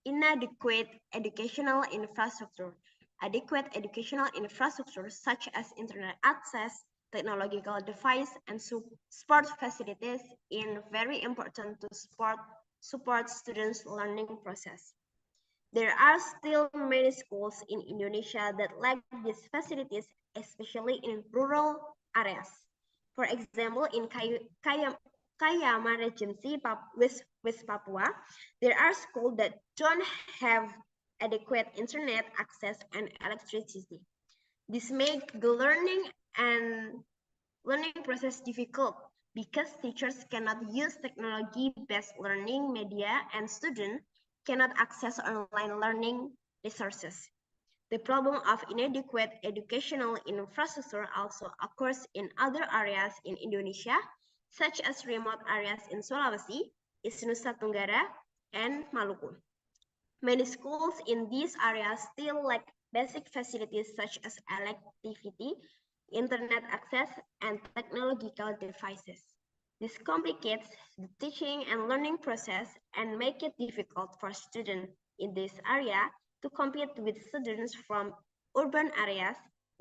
inadequate educational infrastructure. Adequate educational infrastructure such as internet access, technological device, and support facilities is very important to support students' learning process. There are still many schools in Indonesia that lack these facilities, especially in rural areas. For example, in Kayama Regency, West Papua, there are schools that don't have adequate internet access and electricity. This makes the learning process difficult because teachers cannot use technology-based learning media and students cannot access online learning resources. The problem of inadequate educational infrastructure also occurs in other areas in Indonesia, such as remote areas in Sulawesi, East Nusa Tenggara, and Maluku. Many schools in these areas still lack basic facilities such as electricity, internet access, and technological devices. This complicates the teaching and learning process and make it difficult for students in this area to compete with students from urban areas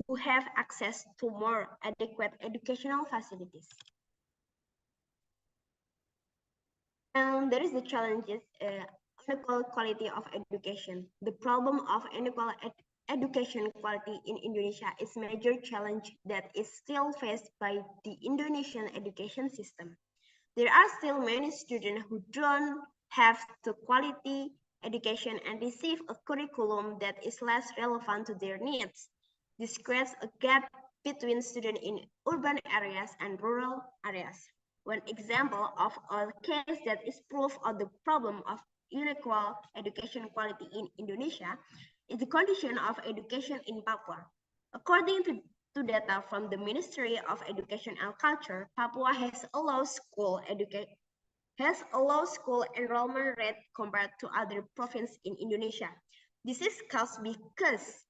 who have access to more adequate educational facilities. And there is the challenges, unequal quality of education. The problem of unequal education quality in Indonesia is a major challenge that is still faced by the Indonesian education system. There are still many students who don't have the quality education and receive a curriculum that is less relevant to their needs. This creates a gap between students in urban areas and rural areas. One example of a case that is proof of the problem of unequal education quality in Indonesia is the condition of education in Papua. According to data from the Ministry of Education and Culture, Papua has a low school enrollment rate compared to other provinces in Indonesia. This is caused because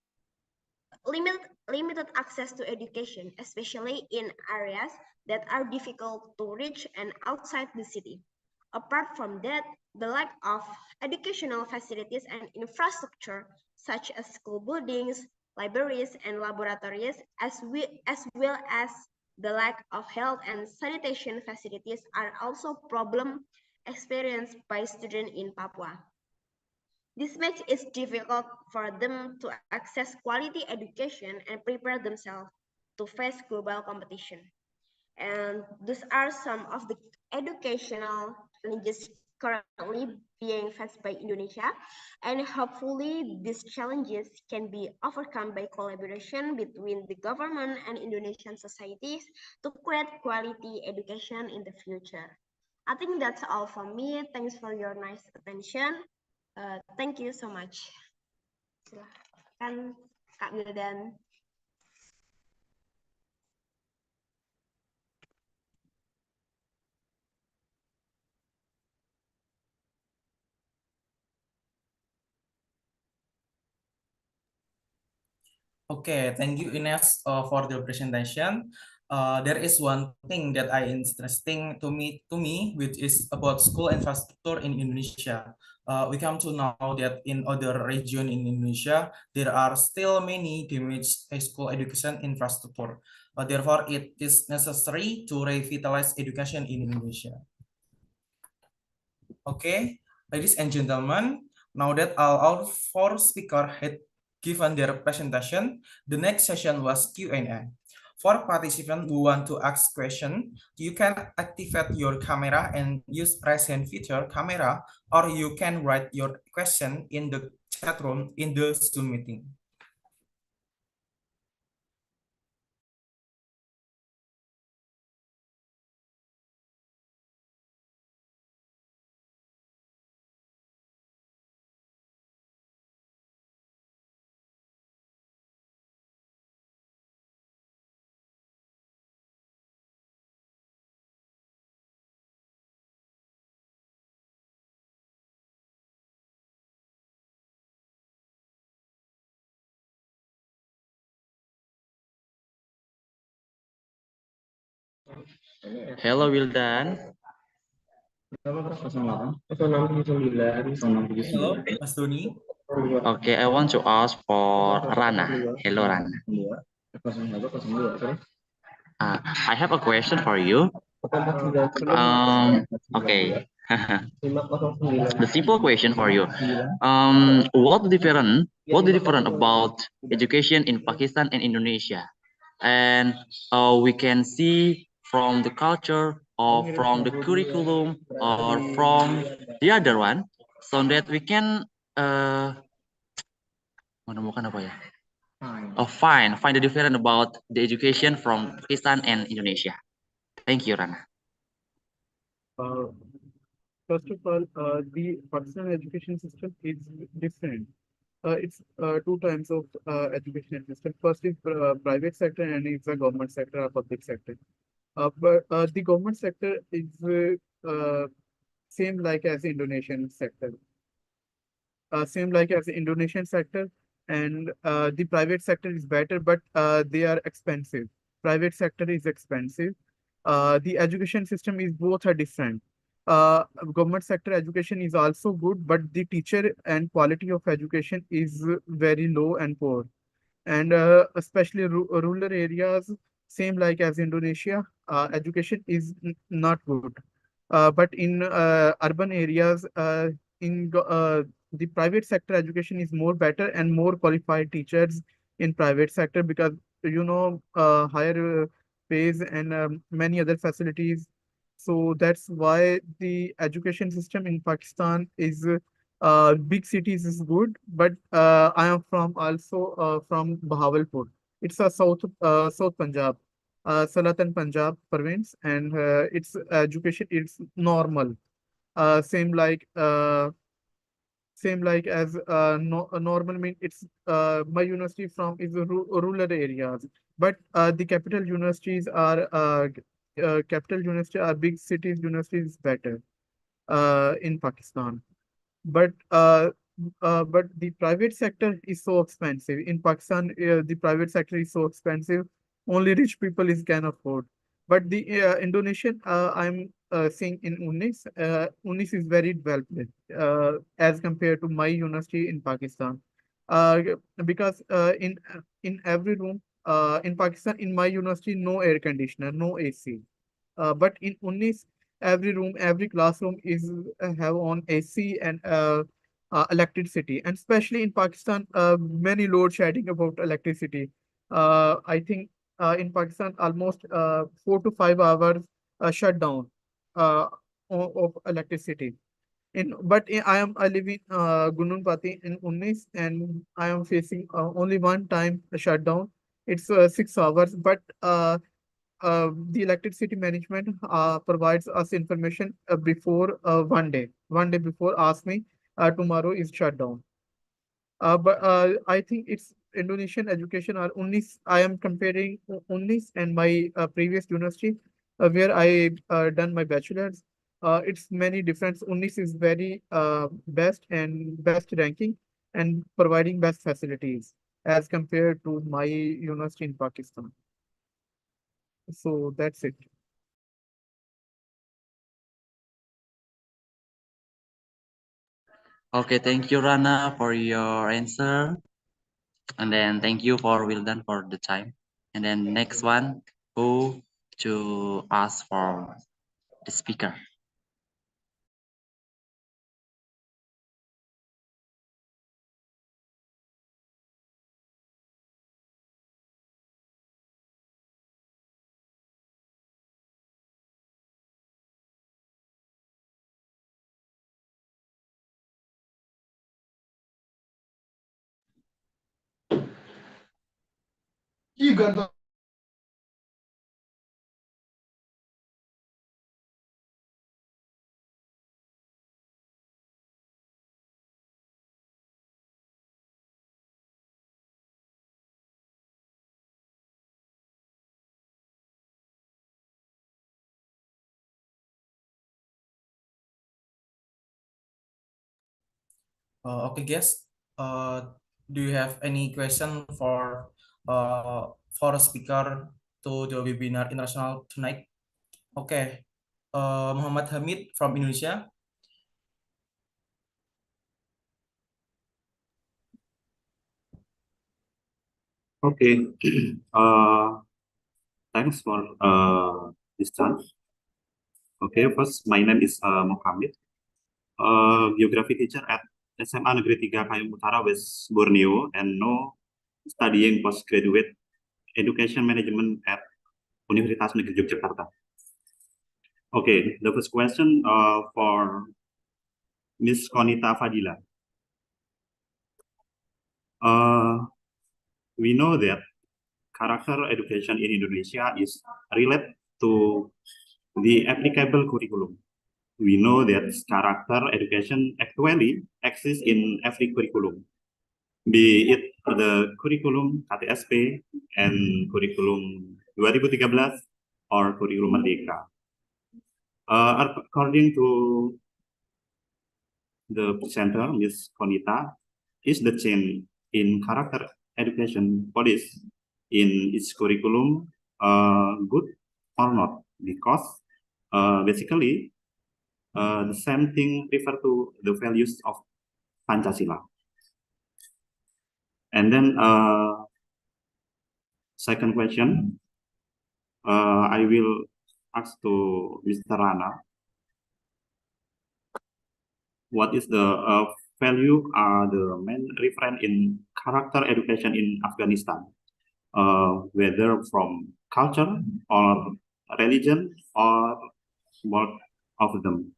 limited access to education, especially in areas that are difficult to reach and outside the city. Apart from that, the lack of educational facilities and infrastructure, such as school buildings, libraries, and laboratories, as well as the lack of health and sanitation facilities are also problems experienced by students in Papua. This makes it difficult for them to access quality education and prepare themselves to face global competition. And these are some of the educational challenges currently being faced by Indonesia. And hopefully these challenges can be overcome by collaboration between the government and Indonesian societies to create quality education in the future. I think that's all from me. Thanks for your nice attention. Thank you so much. Silakan Kak Wildan. Okay, thank you Ines for the presentation. There is one thing that I interesting to me, which is about school infrastructure in Indonesia. We come to know that in other region in Indonesia, there are still many damaged school education infrastructure. Therefore, it is necessary to revitalize education in Indonesia. Okay, ladies and gentlemen, now that all our four speakers had given their presentation, the next session was Q&A. For participants who want to ask questions, you can activate your camera and use raise hand feature camera, or you can write your question in the chat room in the Zoom meeting. Hello, Wildan. Hello, Mas Doni. Okay, I want to ask for Rana. Hello, Rana. I have a question for you. Okay. The simple question for you. What the different about education in Pakistan and Indonesia? And we can see from the culture or from the curriculum or from the other one, so that we can menemukan apa ya? Find the difference about the education from Pakistan and Indonesia. Thank you, Rana. First of all, the Pakistan education system is different. It's two types of education system. First is private sector and it's a government sector or public sector. But the government sector is same like as Indonesian sector. Same like as the Indonesian sector, and the private sector is better, but they are expensive. Private sector is expensive. The education system is both are different. Government sector education is also good, but the teacher and quality of education is very low and poor. And especially rural areas, same like as Indonesia, education is not good. But in urban areas, the private sector education is more better and more qualified teachers in private sector because higher pays and many other facilities So that's why the education system in Pakistan is big cities is good, but I am from also from Bahawalpur. It's a South Punjab, Salatan Punjab province, and its education it's normal. Same like as no, normal mean it's my university from is rural areas, but the capital university are big cities universities better in Pakistan. But the private sector is so expensive in Pakistan. The private sector is so expensive. Only rich people is can afford. But the Indonesian, I'm seeing in UNIS. UNIS is very developed as compared to my university in Pakistan. Uh, because in every room in Pakistan, in my university, no air conditioner, no AC. But in UNIS, every room, every classroom is have on AC and electricity. And especially in Pakistan, many load shedding about electricity. I think in Pakistan, almost 4 to 5 hours shutdown uh, of electricity. I live in Gunung Pati in UNIS, and I am facing only one time a shutdown. It's 6 hours, but the electricity management provides us information before one day before, ask me tomorrow is shut down. But I think it's Indonesian education or UNIS. I am comparing UNIS and my previous university where I done my bachelor's. It's many different. UNIS is very best and best ranking and providing best facilities as compared to my university in Pakistan. So that's it. Okay, thank you, Rana, for your answer. And then thank you for Wildan for the time. And then next one, who to ask for the speaker. Okay, guys. Do you have any question for a speaker to the webinar international tonight? Okay. Muhammad Hamid from Indonesia. Okay. Thanks for this chance. Okay, first, my name is Mohammed, geography teacher at SMA Negeri 3 Kayong Utara, West Borneo, and now studying postgraduate education management at Universitas Negeri Yogyakarta. Okay, the first question for Miss Konita Fadila. We know that character education in Indonesia is related to the applicable curriculum. We know that character education actually exists in every curriculum, be it the curriculum KTSP and curriculum 2013 or curriculum Merdeka. According to the presenter, Ms. Konita, is the change in character education policy in its curriculum good or not? Because basically the same thing refer to the values of Pancasila. And then second question, I will ask to Mr. Rana. What is the value are the main reference in character education in Afghanistan? Whether from culture or religion or both of them.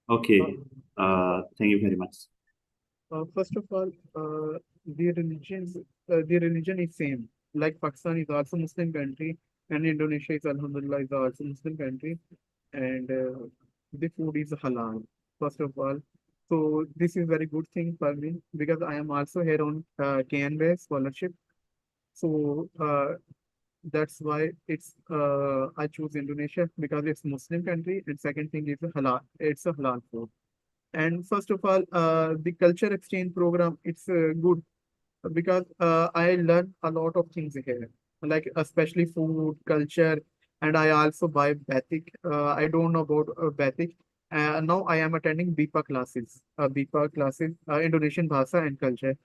Okay, thank you very much. First of all, the religion is same. Like Pakistan is also Muslim country, and Indonesia is Alhamdulillah is also Muslim country, and the food is halal. First of all, so this is very good thing for me because I am also here on KNB scholarship. So that's why I choose Indonesia because it's Muslim country, and second thing is halal. It's a halal food. And first of all, the culture exchange program, it's good because I learn a lot of things here, like especially food, culture, and I also buy Batik. I don't know about Batik. Now I am attending BIPA classes, Indonesian Bahasa and Culture.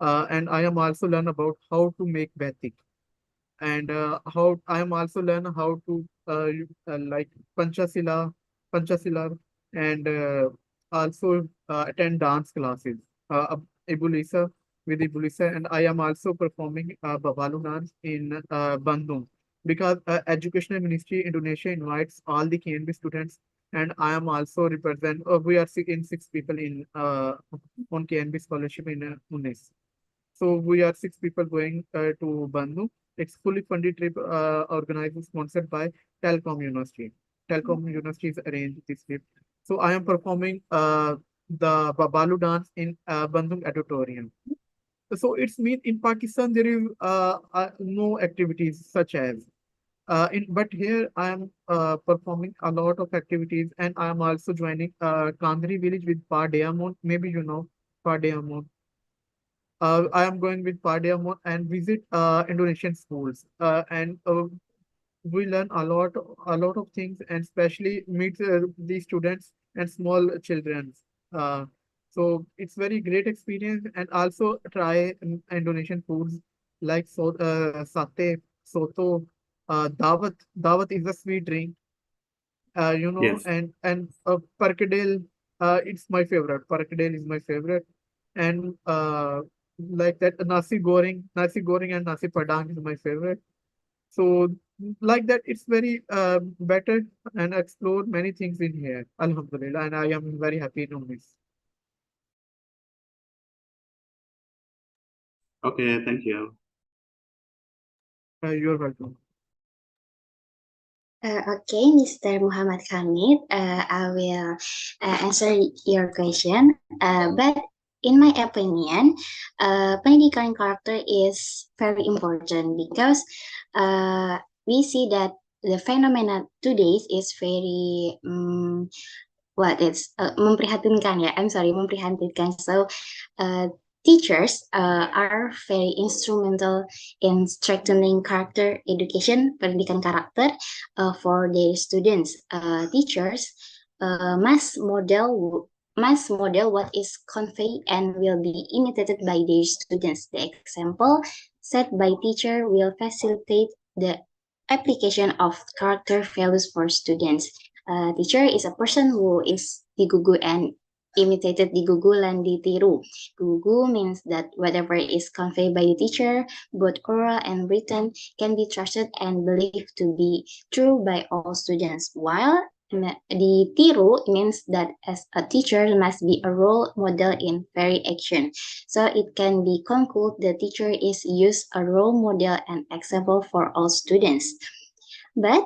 And I am also learn about how to make Batik. And how I am also learn how to like Panchasila, and also attend dance classes. Ibulisa with Ibulisa, and I am also performing Babalu dance in Bandung because Educational Ministry Indonesia invites all the KNB students, and I am also represent. We are six people in on KNB scholarship in UNES. So we are six people going to Bandung. It's fully funded trip organized and sponsored by Telkom University. Telkom University is arranged this trip. So I am performing the Babalu dance in Bandung Auditorium. So it's mean in Pakistan there is no activities such as but here I am performing a lot of activities, and I am also joining Kandri village with Pardeamon. Maybe you know Pardeamon. I am going with Pardeamon and visit Indonesian schools. And we learn a lot of things, and especially meet the students and small children. Uh, so it's very great experience, and also try Indonesian foods like satay, soto, dawat. Dawat is a sweet drink, Yes. and perkedel. It's my favorite. Perkedel is my favorite, and like that nasi goreng and nasi padang is my favorite. So like that, it's very better and explore many things in here. Alhamdulillah, and I am very happy to this. Okay, thank you. You're welcome. Okay, Mr. Muhammad Hamid, I will answer your question. But in my opinion, pendidikan character is very important because we see that the phenomena today is very memprihatinkan ya. I'm sorry, memprihatinkan. So teachers are very instrumental in strengthening character education, pendidikan karakter for their students. Teachers must model what is conveyed and will be imitated by their students. The example set by teacher will facilitate the application of character values for students. Teacher is a person who is digugu and imitated digugu and ditiru. Gugu means that whatever is conveyed by the teacher, both oral and written, can be trusted and believed to be true by all students. While the tiru means that as a teacher must be a role model in very action. So it can be concluded the teacher is used a role model and example for all students. But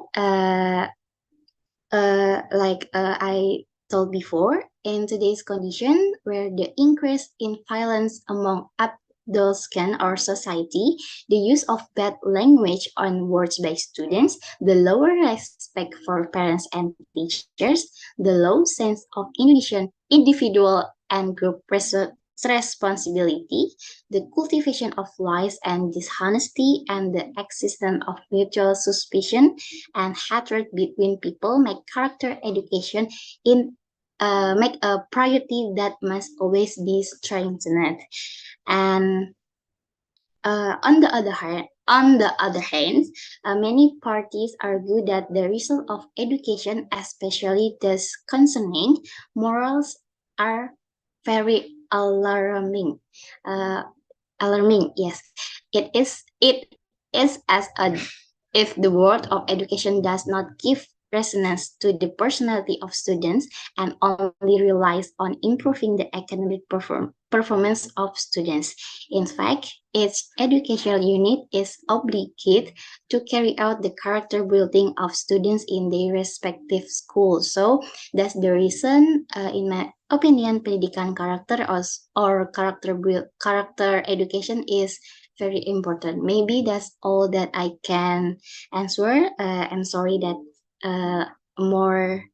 like I told before, in today's condition where the increase in violence among adults can our society, the use of bad language on words by students, the lower respect for parents and teachers, the low sense of Indonesian individual and group responsibility, the cultivation of lies and dishonesty, and the existence of mutual suspicion and hatred between people make character education make a priority that must always be strengthened. And on the other hand, many parties argue that the result of education, especially those concerning morals, are very alarming. Yes, it is as a if the world of education does not give resonance to the personality of students and only relies on improving the academic performance of students. In fact, each educational unit is obligated to carry out the character building of students in their respective schools. So that's the reason, in my opinion, pendidikan karakter or character education is very important. Maybe that's all that I can answer. I'm sorry that more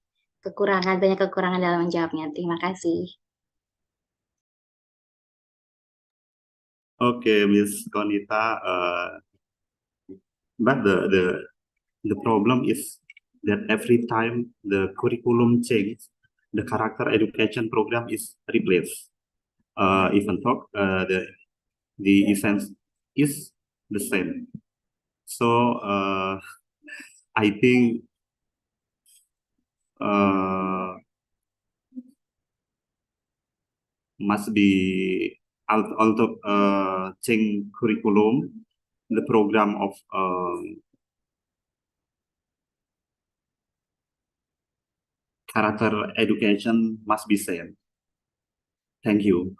banyak kekurangan dalam menjawabnya. Terima kasih. Okay, Miss Konita. But the problem is that every time the curriculum changes, the character education program is replaced. Even though the essence is the same. So I think must be untuk change curriculum, the program of character education must be same. Thank you.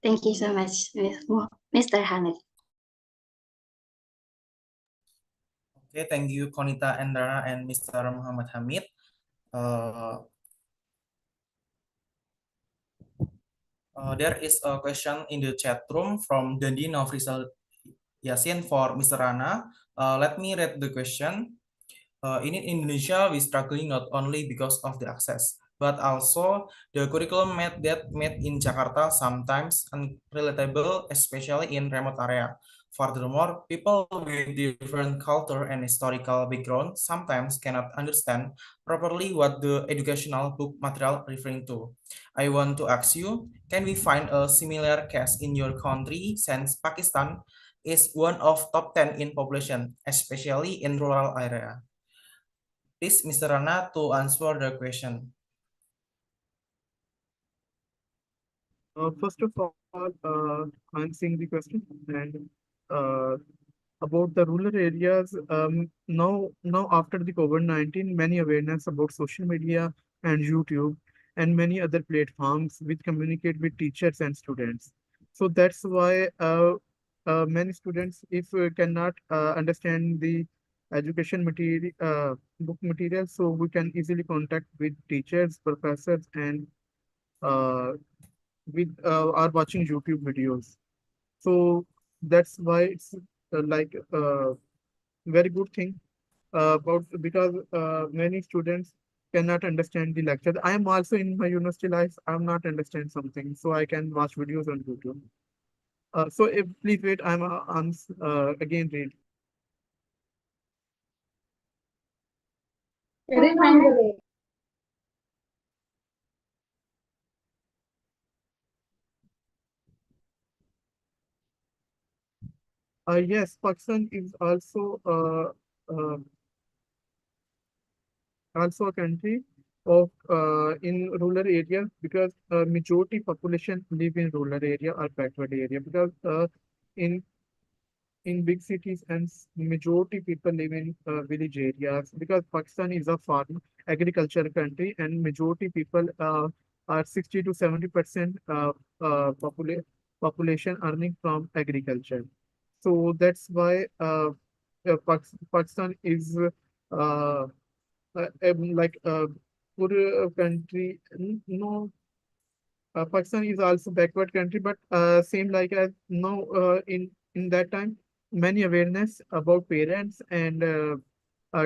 Thank you so much, Mr. Hamid. Okay, thank you, Konita Endara and Mr. Muhammad Hamid. There is a question in the chat room from Dandi Nofrisal Yasin for Mr. Rana. Let me read the question. In Indonesia, we're struggling not only because of the access, but also the curriculum made in Jakarta sometimes unrelatable, especially in remote area. Furthermore, people with different culture and historical background sometimes cannot understand properly what the educational book material referring to. I want to ask you, can we find a similar case in your country since Pakistan is one of top 10 in population, especially in rural area? Please, Mr. Rana, to answer the question. First of all, I'm seeing the question and about the rural areas. Now after the COVID-19, many awareness about social media and YouTube and many other platforms which communicate with teachers and students. So that's why many students, if cannot understand the education material, book material, so we can easily contact with teachers, professors, and are watching YouTube videos. So that's why it's like a very good thing about because many students cannot understand the lecture. I am also in my university life. I'm not understand something, so I can watch videos on YouTube. So if please wait, I'm again read. Yes, Pakistan is also a country of in rural areas because majority population live in rural area or backward area because in big cities and majority people live in village areas because Pakistan is a farm agriculture country and majority people are 60 to 70% population earning from agriculture. So that's why Pakistan is like a poor country. No, Pakistan is also backward country, but same like as now in that time, many awareness about parents and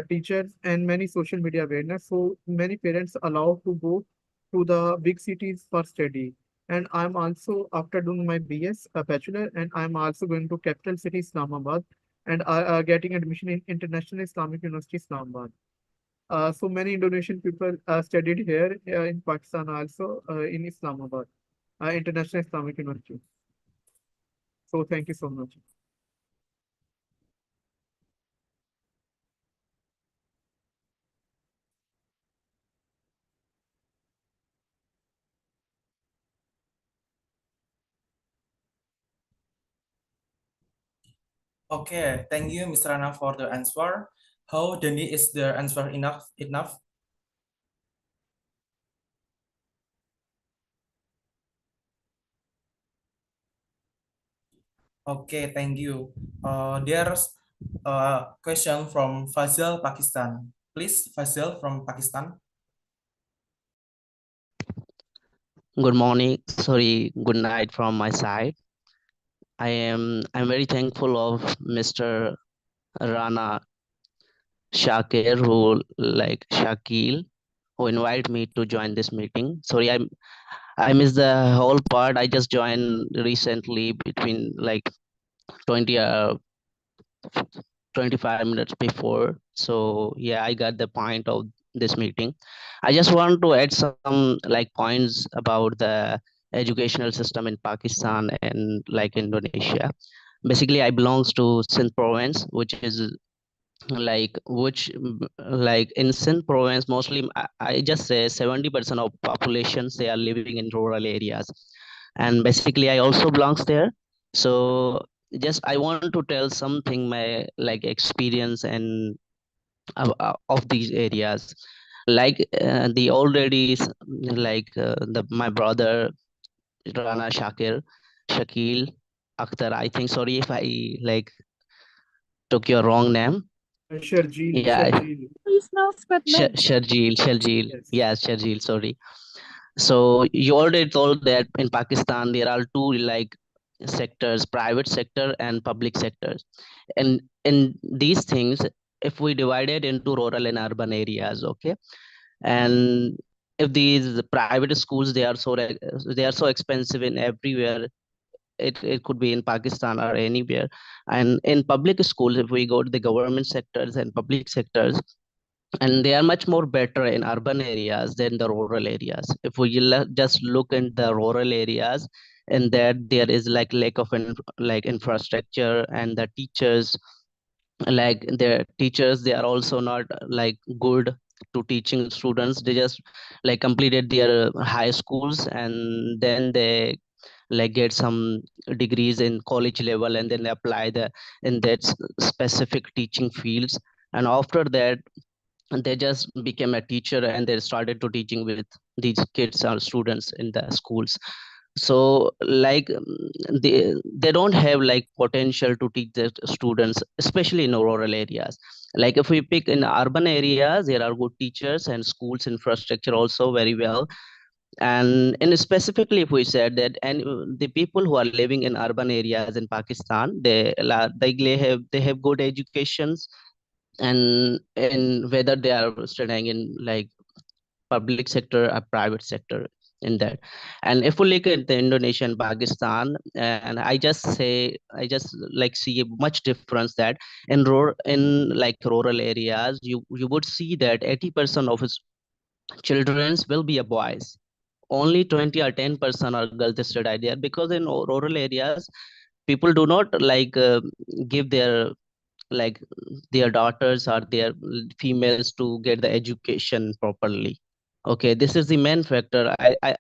teachers and many social media awareness. So many parents allowed to go to the big cities for study. And I'm also after doing my BS bachelor, and I'm also going to capital city Islamabad, and getting admission in International Islamic University Islamabad. So many Indonesian people studied here in Pakistan also in Islamabad, International Islamic University. So thank you so much. Okay, thank you, Mr. Rana, for the answer. How, Danny, is the answer enough? Okay, thank you. There's a question from Fazil, Pakistan. Please, Fazil from Pakistan. Good morning, good night from my side. I'm very thankful of Mr. Rana Shakir Shakil who invited me to join this meeting. Sorry, I missed the whole part. I just joined recently between 20 25 minutes before. So yeah, I got the point of this meeting. I just want to add some points about the educational system in Pakistan and Indonesia. Basically, I belongs to Sindh province, which is in Sindh province, mostly I just say 70% of populations they are living in rural areas, and basically I also belongs there. So just I want to tell something my experience and of these areas, the already my brother Rana Shakil Akhtar. I think sorry if I took your wrong name. Sharjeel, Yeah, Sharjeel. Sharjeel. Yes. Yes, Sharjeel, sorry. So you already told that in Pakistan there are two sectors, private sector and public sectors. And in these things, if we divide it into rural and urban areas, okay, and if these private schools they are so expensive in everywhere, it could be in Pakistan or anywhere. And in public schools, if we go to the government sectors and public sectors, and they are much more better in urban areas than the rural areas. If we just look in the rural areas, and that there is lack of infrastructure, and the teachers their teachers they are also not good to teaching students. They just completed their high schools, and then they get some degrees in college level, and then they apply the in that specific teaching fields. And after that they just became a teacher, and they started to teaching with these kids or students in the schools. So they don't have potential to teach the students, especially in rural areas. If we pick in urban areas, there are good teachers and schools infrastructure also very well. And specifically if we said that, and the people who are living in urban areas in Pakistan, they have good educations, and whether they are studying in public sector or private sector in that. And if we look at the Indonesia and Pakistan, and I just see a much difference that in rural areas, you would see that 80% of its children will be a boys. Only 20 or 10% are girls that study there, because in rural areas people do not give like their daughters or their females to get the education properly. Okay, this is the main factor.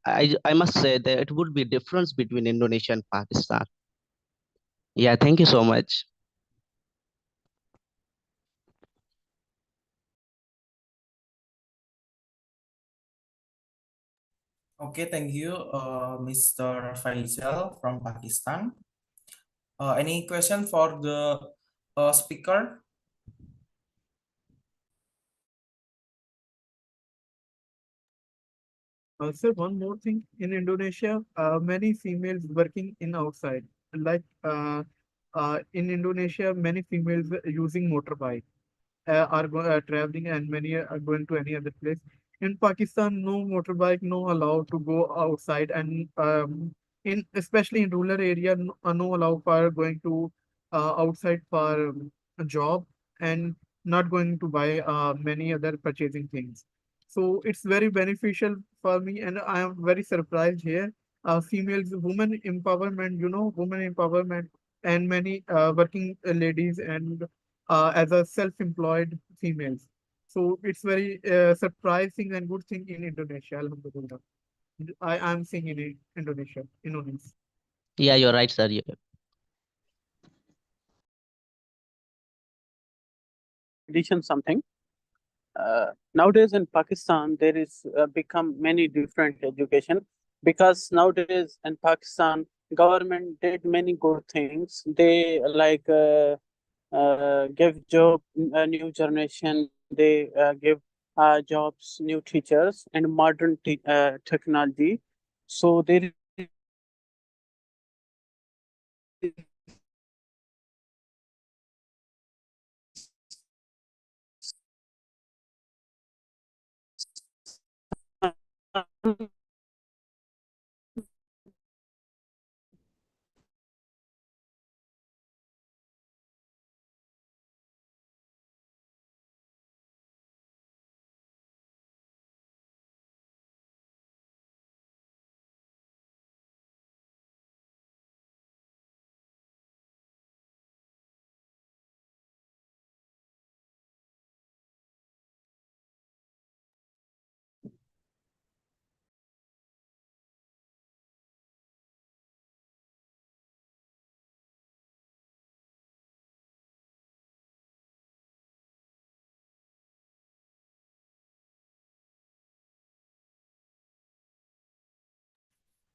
I must say that it would be difference between Indonesia and Pakistan. Yeah, thank you so much. Okay, thank you, Mr. Faisal from Pakistan. Any question for the speaker? Sir, one more thing. In Indonesia, many females working in outside. In Indonesia, many females using motorbike are traveling, and many are going to any other place. In Pakistan, no motorbike, no allowed to go outside, and in especially in rural area, no allow for going to outside for a job, and not going to buy many other purchasing things. So it's very beneficial for me, and I am very surprised here. Females, women empowerment, women empowerment, and many working ladies and as a self-employed females. So it's very surprising and good thing in Indonesia. Alhamdulillah. I am seeing in Indonesia. Yeah, you're right, sir. addition something. Nowadays in Pakistan, there is become many different education, because nowadays in Pakistan, government did many good things. They like give job new generation. They give jobs, new teachers, and modern technology. So there is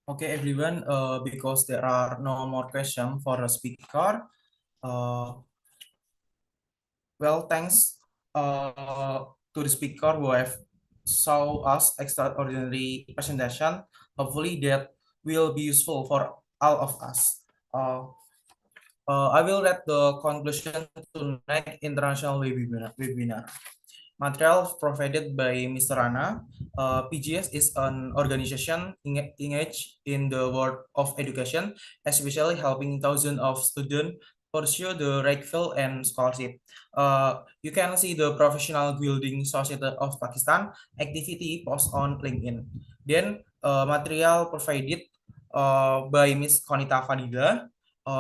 Okay, everyone, because there are no more questions for the speaker, well, thanks to the speaker who have show us extraordinary presentation. Hopefully that will be useful for all of us. I will read the conclusion to next international webinar. Material provided by Mr. Rana. PGS is an organization engaged in the world of education, especially helping thousands of students pursue the right field and scholarship. You can see the Professional Building Society of Pakistan activity post on LinkedIn. Then material provided by Ms. Konita Fadila.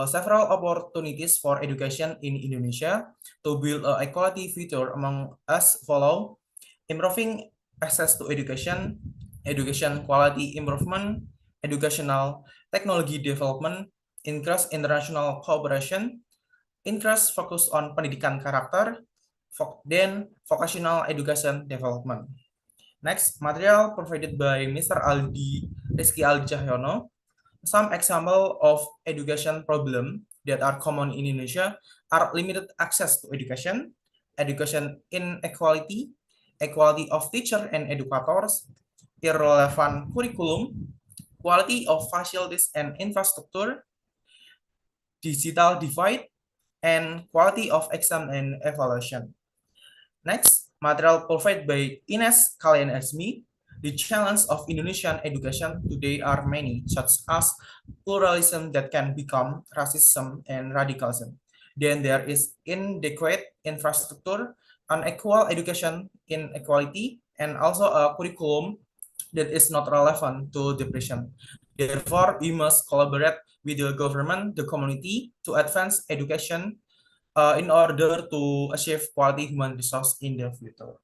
Several opportunities for education in Indonesia to build a equality future among us follow: improving access to education, education quality improvement, educational technology development, increase international cooperation, increase focus on pendidikan karakter, then vocational education development. Next, material provided by Mr. Rizky Aldi Cahyono. Some example of education problem that are common in Indonesia are limited access to education, education inequality, equality of teacher and educators, irrelevant curriculum, quality of facilities and infrastructure, digital divide, and quality of exam and evaluation. Next, material provided by Ines Kalian Esmi. The challenges of Indonesian education today are many, such as pluralism that can become racism and radicalism. Then there is inadequate infrastructure, unequal education inequality, and also a curriculum that is not relevant to depression. Therefore, we must collaborate with the government, the community, to advance education in order to achieve quality human resource in the future.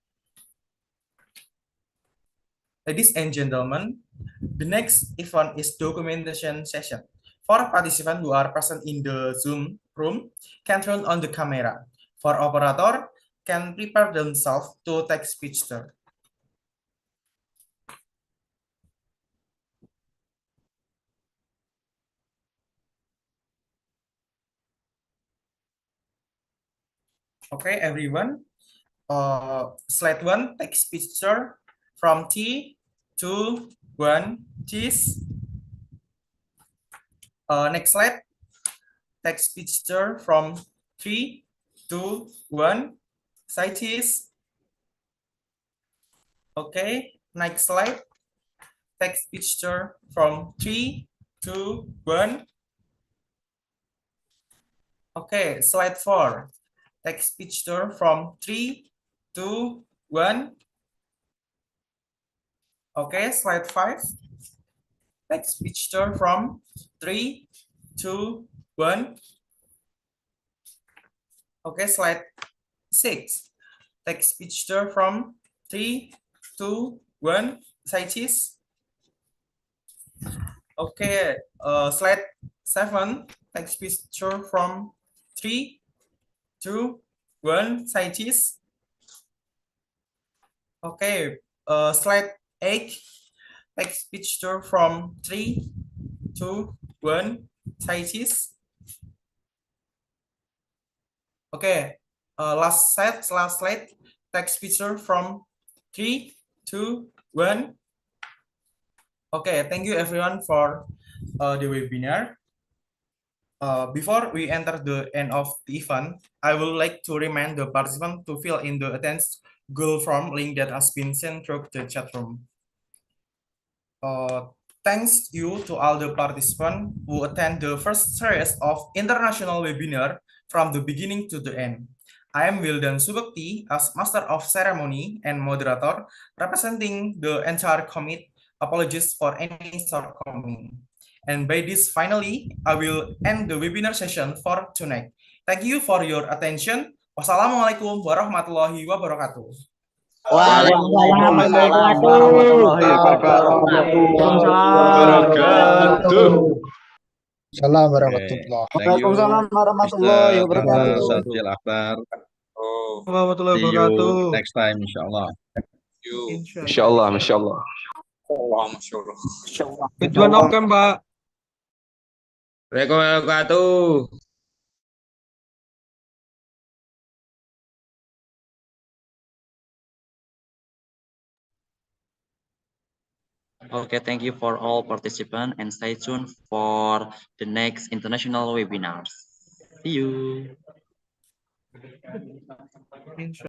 Ladies and gentlemen, the next event is documentation session. For participants who are present in the Zoom room, can turn on the camera. For operator, can prepare themselves to take picture. Okay, everyone. Slide 1, take picture from 3, 2, 1, cheese. Next slide, take picture from 3, 2, 1, side cheese. Okay, next slide, take picture from 3, 2, 1. Okay, slide 4, take picture from 3, 2, 1. Okay, slide 5, take picture from 3, 2, 1. Okay, slide 6, take picture from 3, 2, 1, side cheese. Okay, slide 7, take picture from 3, 2, 1, say cheese. Okay, slide 8. Take picture from 3, 2, 1, say cheese. Okay, last slide. Text picture from 3, 2, 1. Okay, thank you everyone for the webinar. Before we enter the end of the event, I would like to remind the participants to fill in the attendance Google form link that has been sent through the chat room. Thanks you to all the participants who attend the first series of international webinar from the beginning to the end. I am Wildan Subakti as Master of Ceremony and Moderator representing the entire committee. Apologies for any shortcoming. And by this, finally, I will end the webinar session for tonight. Thank you for your attention. Wassalamualaikum warahmatullahi wabarakatuh. Waalaikumsalam warahmatullahi wabarakatuh. Salam warahmatullahi Waalaikumsalam warahmatullahi wabarakatuh. Sadil Akbar. Warahmatullahi See you wabarakatuh. next time, inshallah. Insyaallah, insyaallah. Tujuan oke, Mbak. Waalaikumsalam. Okay, thank you for all participants and stay tuned for the next international webinars. See you.